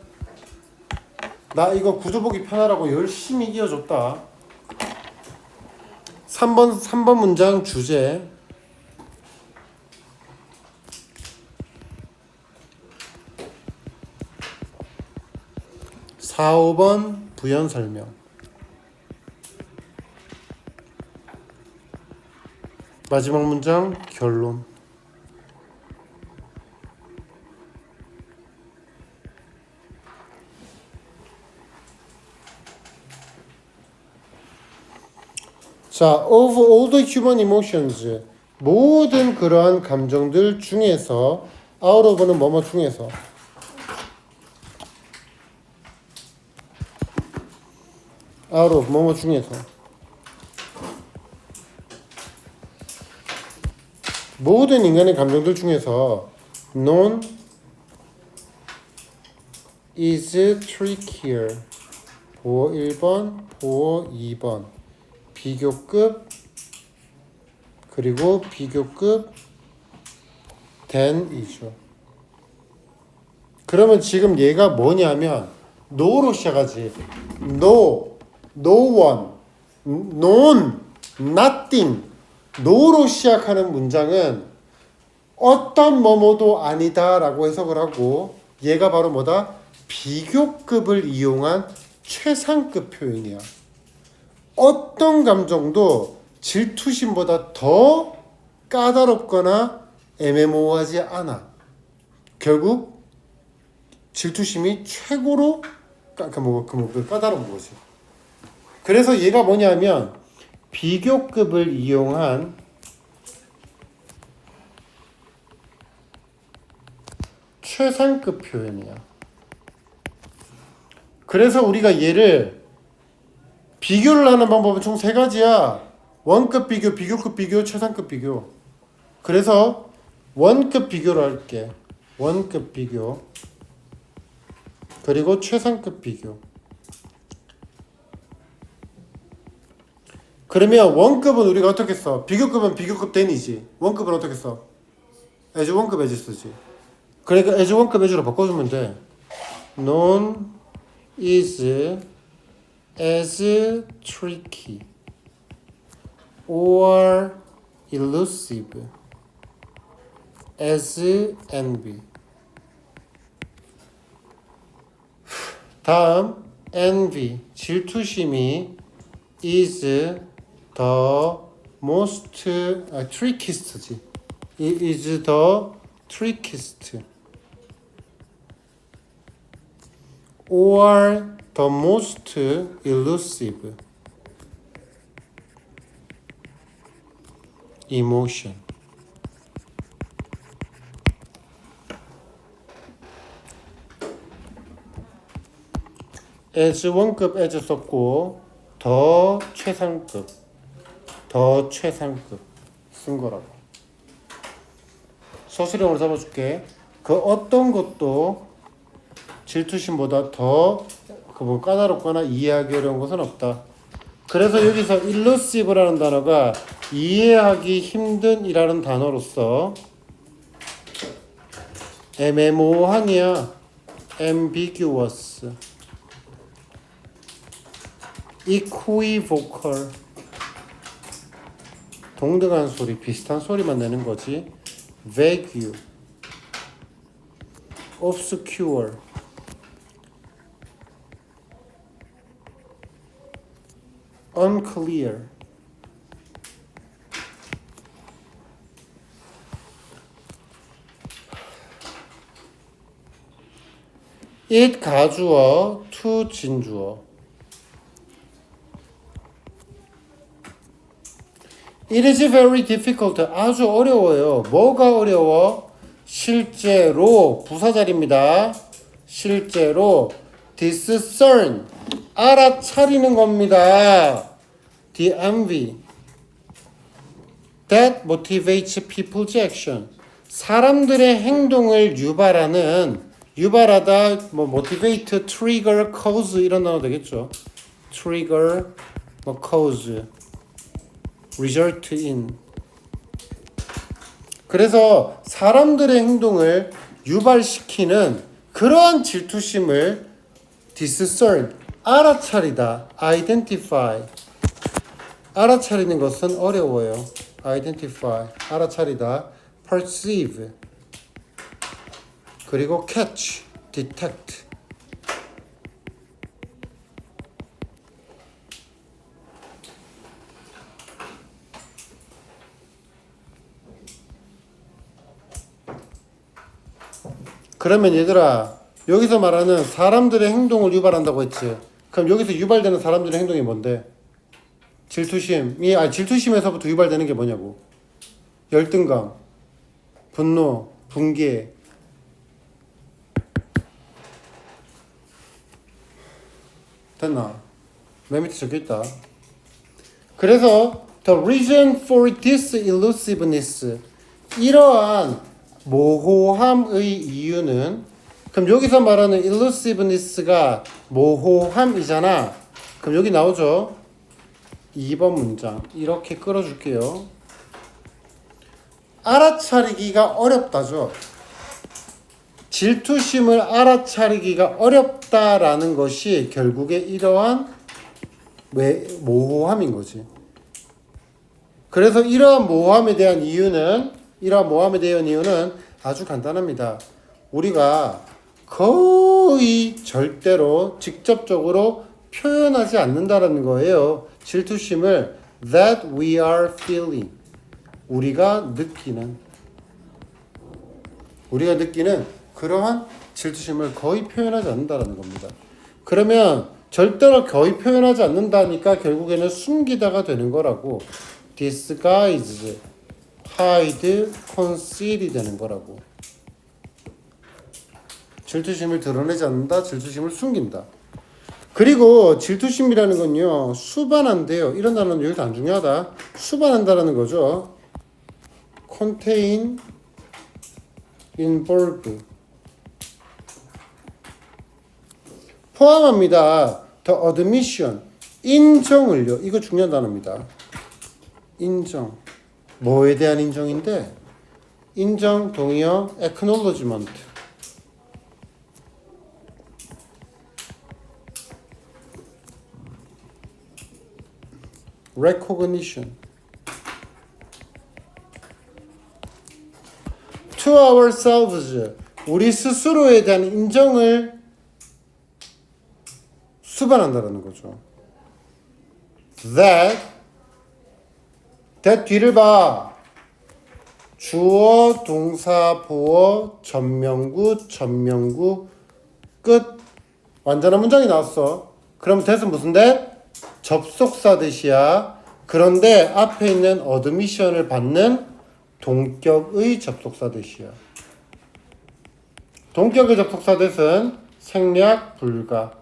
나 이거 구조 보기 편하라고 열심히 이어줬다. 3번 문장 주제. 4, 5번 부연 설명. 마지막 문장 결론. 자, of all the human emotions, 모든 그러한 감정들 중에서 out of는 뭐뭐 중에서 out of 뭐뭐 중에서 모든 인간의 감정들 중에서 none is trickier. 보어 1번, 보어 2번. 비교급 그리고 비교급 than이죠. 그러면 지금 얘가 뭐냐면 no로 시작하지. no one, none, nothing. no로 시작하는 문장은 어떤 뭐뭐도 아니다 라고 해석을 하고 얘가 바로 뭐다? 비교급을 이용한 최상급 표현이야. 어떤 감정도 질투심보다 더 까다롭거나 애매모호하지 않아. 결국 질투심이 최고로 까다로운 거지. 그래서 얘가 뭐냐면 비교급을 이용한 최상급 표현이야. 그래서 우리가 얘를 비교를 하는 방법은 총 세 가지야. 원급 비교, 비교급 비교, 최상급 비교. 그래서 원급 비교를 할게. 원급 비교. 그리고 최상급 비교. 그러면 원급은 우리가 어떻게 써? 비교급은 비교급 den이지. 원급은 어떻게 써? as 원급 as 쓰지. 그러니까 as 원급 as로 바꿔주면 돼. known is as tricky or elusive as envy. 다음 envy 질투심이 is the most trickiest지. is the trickiest or the most elusive emotion. as 원급 as 썼고 더 최상급 쓴 거라고. 서술형으로 잡아줄게. 그 어떤 것도 질투심보다 더 까다롭거나 이해하기 어려운 것은 없다. 그래서 여기서 elusive라는 단어가 이해하기 힘든이라는 단어로서 애매모호한이야. ambiguous, equivocal, 동등한 소리, 비슷한 소리만 내는 거지. vague, obscure, unclear. it 가주어, to 진주어. It is very difficult. 아주 어려워요. 뭐가 어려워? 실제로 부사절입니다. 실제로 discern 알아차리는 겁니다. The envy that motivates people's action. 사람들의 행동을 유발하다 motivate, trigger, cause 이런 단어 되겠죠. trigger, cause, result in. 그래서 사람들의 행동을 유발시키는 그러한 질투심을 discern, 알아차리다, identify. 알아차리는 것은 어려워요. identify, 알아차리다, perceive, 그리고 catch, detect. 그러면 얘들아, 여기서 말하는 사람들의 행동을 유발한다고 했지. 그럼 여기서 유발되는 사람들의 행동이 뭔데? 질투심에서부터 유발되는 게 뭐냐고. 열등감, 분노, 분개. 됐나? 맨 밑에 적혀있다. 그래서 the reason for this elusiveness, 이러한 모호함의 이유는, 그럼 여기서 말하는 elusiveness가 모호함이잖아. 그럼 여기 나오죠? 2번 문장 이렇게 끌어줄게요. 알아차리기가 어렵다죠. 질투심을 알아차리기가 어렵다라는 것이 결국에 이러한 모호함인 거지. 그래서 이러한 모호함에 대한 이유는 아주 간단합니다. 우리가 거의 절대로 직접적으로 표현하지 않는다라는 거예요. 질투심을 that we are feeling, 우리가 느끼는 그러한 질투심을 거의 표현하지 않는다라는 겁니다. 그러면 절대로 거의 표현하지 않는다니까 결국에는 숨기다가 되는 거라고. disguise, hide, conceal이 되는 거라고. 질투심을 드러내지 않는다, 질투심을 숨긴다. 그리고 질투심이라는 건요, 수반한대요. 이런 단어는 여기서 안 중요하다. 수반한다라는 거죠. contain, involve. 포함합니다. the admission, 인정을요. 이거 중요한 단어입니다. 인정. 뭐에 대한 인정인데? 인정, 동의어, acknowledgement. recognition. to ourselves, 우리 스스로에 대한 인정을 수반한다는 거죠. that 뒤를 봐. 주어, 동사, 보어, 전명구, 끝. 완전한 문장이 나왔어. 그럼 that은 무슨 that? 접속사 뜻이야. 그런데 앞에 있는 admission을 받는 동격의 접속사 뜻이야. 동격의 접속사 뜻은 생략 불가.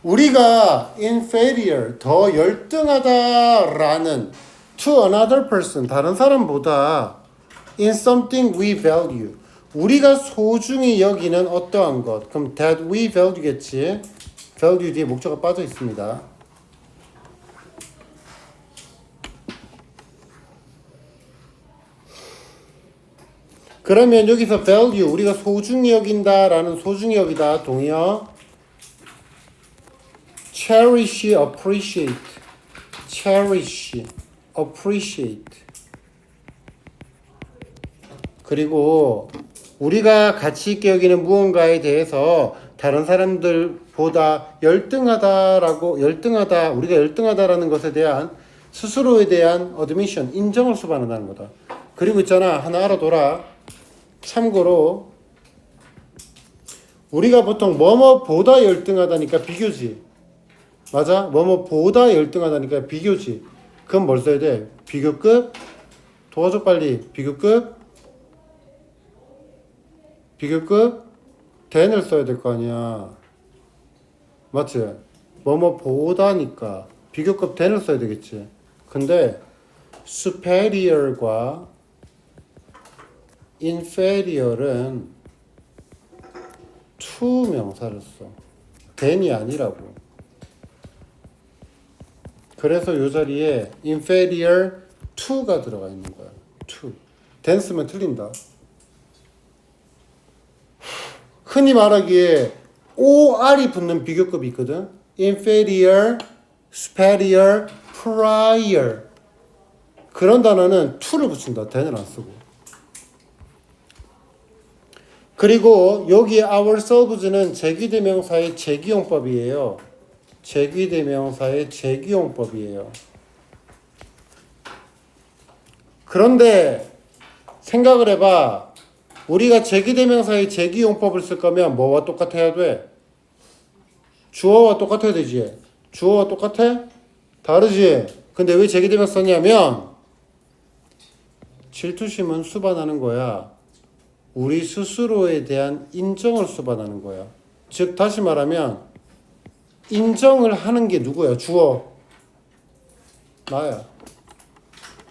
우리가 inferior, 더 열등하다라는 to another person, 다른 사람보다 in something we value, 우리가 소중히 여기는 어떠한 것. 그럼 that we value겠지. value 뒤에 목적어가 빠져 있습니다. 그러면 여기서 value, 우리가 소중히 여긴다라는 소중히 여기다 동의어 cherish, appreciate. cherish, appreciate. 그리고 우리가 가치 있게 여기는 무언가에 대해서 다른 사람들보다 열등하다, 우리가 열등하다라는 것에 대한 스스로에 대한 admission, 인정을 수반한다는 거다. 그리고 있잖아, 하나 알아둬라. 참고로 우리가 보통 뭐뭐보다 열등하다니까 비교지. 맞아? 뭐뭐보다 열등하다니까 비교지. 그럼 뭘 써야 돼? 비교급? 도와줘 빨리. 비교급? then을 써야 될 거 아니야. 맞지? 뭐뭐보다니까 비교급 then을 써야 되겠지. 근데 superior과 inferior은 to 명사를 써. then이 아니라고. 그래서 이 자리에 inferior to가 들어가 있는 거야. to. then 쓰면 틀린다. 흔히 말하기에 OR이 붙는 비교급이 있거든. inferior, superior, prior. 그런 단어는 to를 붙인다. then을 안 쓰고. 그리고 여기 ourselves는 제기대명사의 제기용법이에요. 제기대명사의 제기용법이에요. 그런데 생각을 해봐. 우리가 제기대명사의 제기용법을 쓸 거면 뭐와 똑같아야 돼? 주어와 똑같아야 되지. 주어와 똑같아? 다르지. 근데 왜 제기대명사 썼냐면 질투심은 수반하는 거야. 우리 스스로에 대한 인정을 수반하는 거야. 즉 다시 말하면 인정을 하는 게 누구야? 주어. 나야.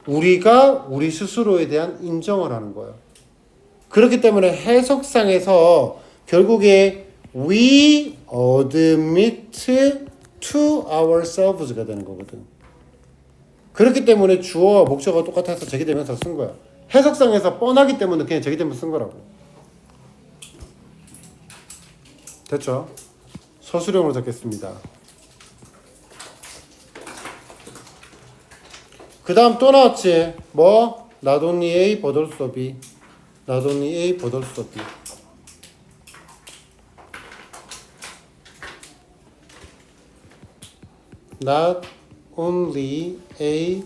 우리가 우리 스스로에 대한 인정을 하는 거야. 그렇기 때문에 해석상에서 결국에 we admit to ourselves가 되는 거거든. 그렇기 때문에 주어와 목적어가 똑같아서 제기대명사 쓴 거야. 해석상에서 뻔하기 때문에 그냥 제기대명사 쓴 거라고. 됐죠? 서술형으로 적겠습니다. 그 다음 또 나왔지. 뭐? Not only A but also B. Not only A but also B. Not only A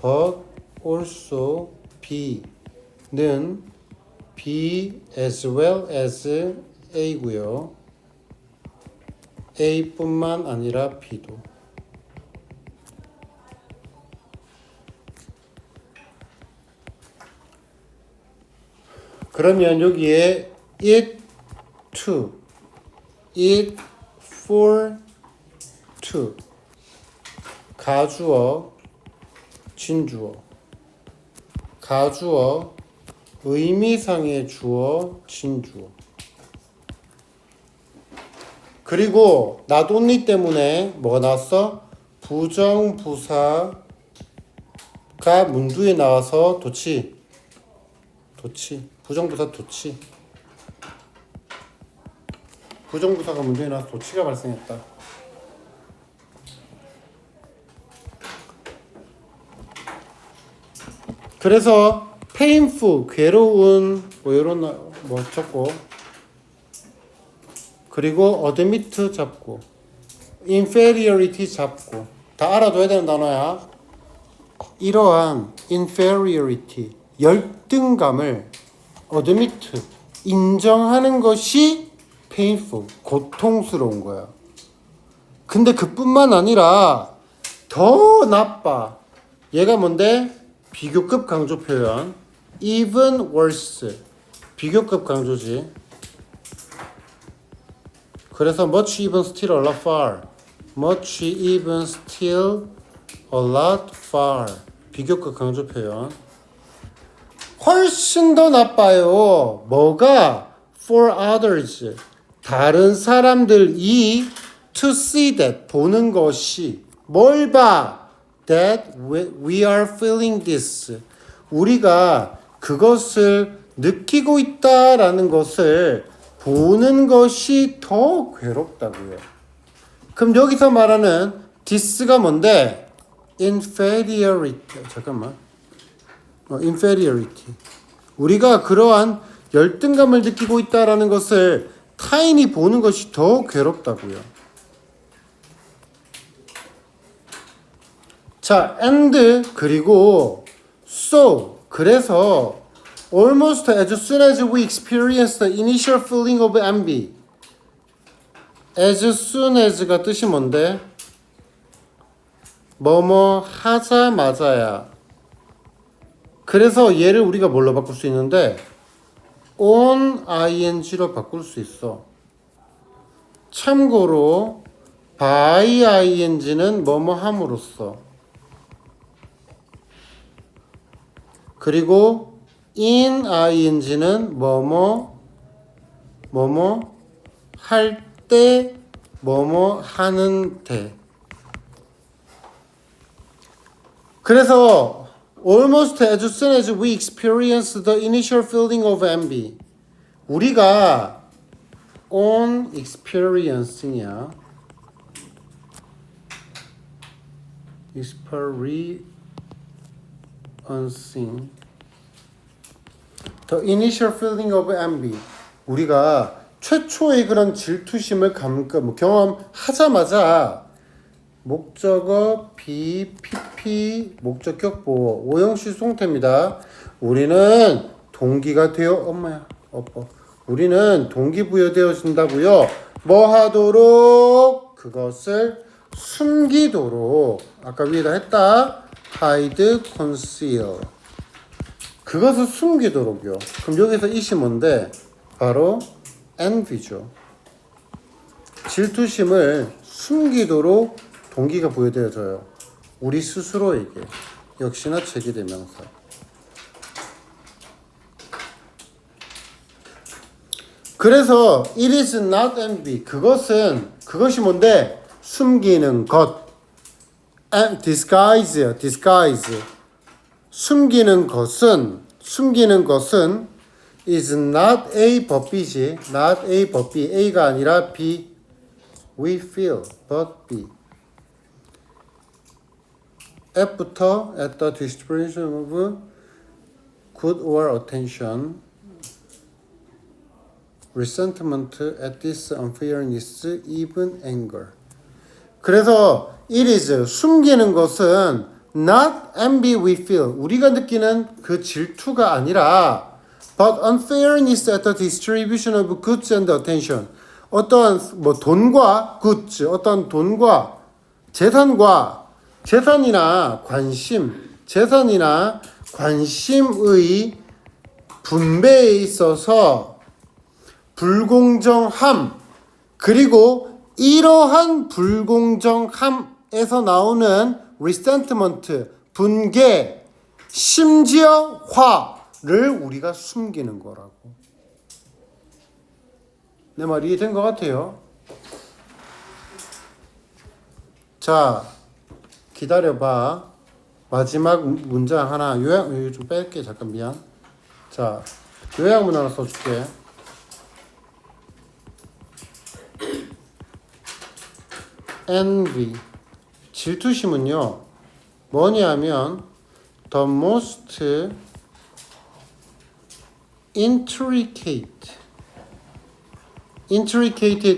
but also B는 B as well as A고요. A뿐만 아니라 B도. 그러면 여기에 it to, it for to, 가주어, 진주어, 가주어, 의미상의 주어, 진주어. 그리고 not only 때문에 뭐가 나왔어? 부정부사가 문두에 나와서 도치. 부정부사 도치. 부정부사가 문두에 나와서 도치가 발생했다. 그래서 painful, 괴로운 뭐 이런 뭐 적고, 그리고 admit 잡고, inferiority 잡고, 다 알아둬야 되는 단어야. 이러한 inferiority, 열등감을 admit, 인정하는 것이 painful, 고통스러운 거야. 근데 그뿐만 아니라 더 나빠. 얘가 뭔데? 비교급 강조 표현. even worse, 비교급 강조지. 그래서 much, even, still, a lot, far. much, even, still, a lot, far. 비교급 강조 표현. 훨씬 더 나빠요. 뭐가? for others, 다른 사람들이 to see that, 보는 것이. 뭘 봐? that we are feeling this, 우리가 그것을 느끼고 있다라는 것을 보는 것이 더 괴롭다고요. 그럼 여기서 말하는 this가 뭔데? inferiority. 잠깐만. inferiority. 우리가 그러한 열등감을 느끼고 있다라는 것을 타인이 보는 것이 더 괴롭다고요. 자, and 그리고 so, 그래서 almost as soon as we experience the initial feeling of envy. as soon as가 뜻이 뭔데? 뭐뭐 하자마자야. 그래서 얘를 우리가 뭘로 바꿀 수 있는데 on ing로 바꿀 수 있어. 참고로 by ing는 뭐뭐 함으로써, 그리고 in ing는 뭐뭐 할 때, 뭐뭐 하는 때. 그래서 almost as soon as we experience the initial feeling of envy, 우리가 on experiencing이야. experiencing the initial feeling of envy, 우리가 최초의 그런 질투심을 경험하자마자 목적어 be, pp, 목적격 보어, 오형식 송태입니다. 우리는 동기가 되어, 엄마야, 우리는 동기부여되어진다고요. 뭐 하도록? 그것을 숨기도록. 아까 위에다 했다. hide, conceal. 그것을 숨기도록요. 그럼 여기서 이시 뭔데? 바로 envy죠. 질투심을 숨기도록 동기가 부여되어져요. 우리 스스로에게. 역시나 체계대명사. 그래서 it is not envy. 그것이 뭔데? 숨기는 것. disguise. 숨기는 것은 is not A but B지. not A but B. A가 아니라 B. We feel but B. F부터 at the distribution of good or attention, resentment at this unfairness, even anger. 그래서 it is, 숨기는 것은 not envy we feel. 우리가 느끼는 그 질투가 아니라 but unfairness at the distribution of goods and attention. 어떠한 뭐 돈과 goods, 어떠한 돈과 재산이나 관심의 분배에 있어서 불공정함, 그리고 이러한 불공정함에서 나오는 resentment, 분개, 심지어 화를 우리가 숨기는 거라고. 내 말이 이해된 것 같아요. 자, 기다려봐. 마지막 문장 하나, 요약, 좀 뺄게. 잠깐 미안. 자, 요약문 하나 써줄게. envy, 질투심은요, 뭐냐면 the most intricate의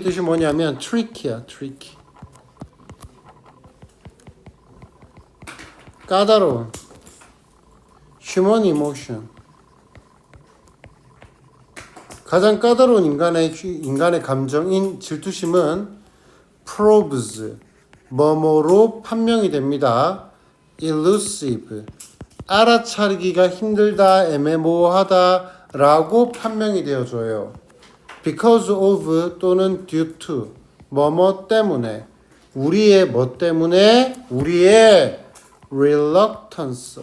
뜻이 뭐냐면 tricky야, tricky. 까다로운 human emotion. 가장 까다로운 인간의 감정인 질투심은 probes, 뭐뭐로 판명이 됩니다. elusive, 알아차리기가 힘들다, 애매모호하다 라고 판명이 되어줘요. because of 또는 due to, 뭐뭐 때문에, 우리의 뭐 때문에, 우리의 reluctance,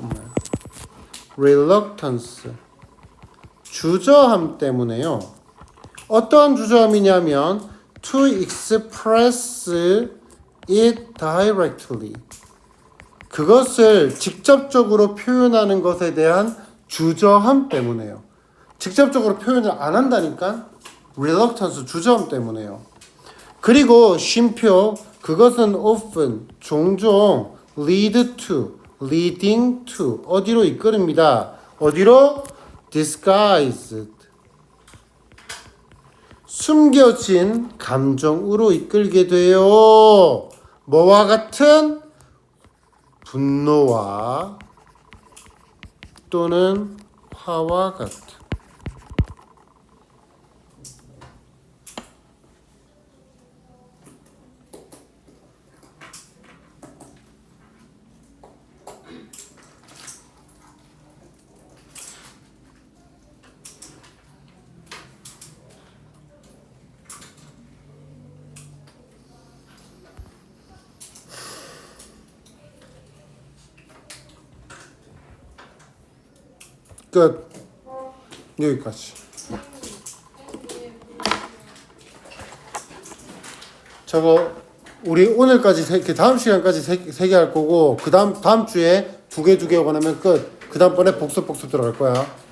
주저함 때문에요. 어떠한 주저함이냐면 to express it directly, 그것을 직접적으로 표현하는 것에 대한 주저함 때문에요. 직접적으로 표현을 안 한다니까 reluctance, 주저함 때문에요. 그리고 쉼표, 그것은 often, 종종 leading to, 어디로 이끌입니다. 어디로? disguised, 숨겨진 감정으로 이끌게 돼요. 뭐와 같은? 분노와 또는 화와 같은. 끝. 여기까지. 저거 우리 오늘까지 다음 시간까지 세 개 할 거고, 다음 주에 두 개 원하면 끝. 그 다음번에 복습 들어갈 거야.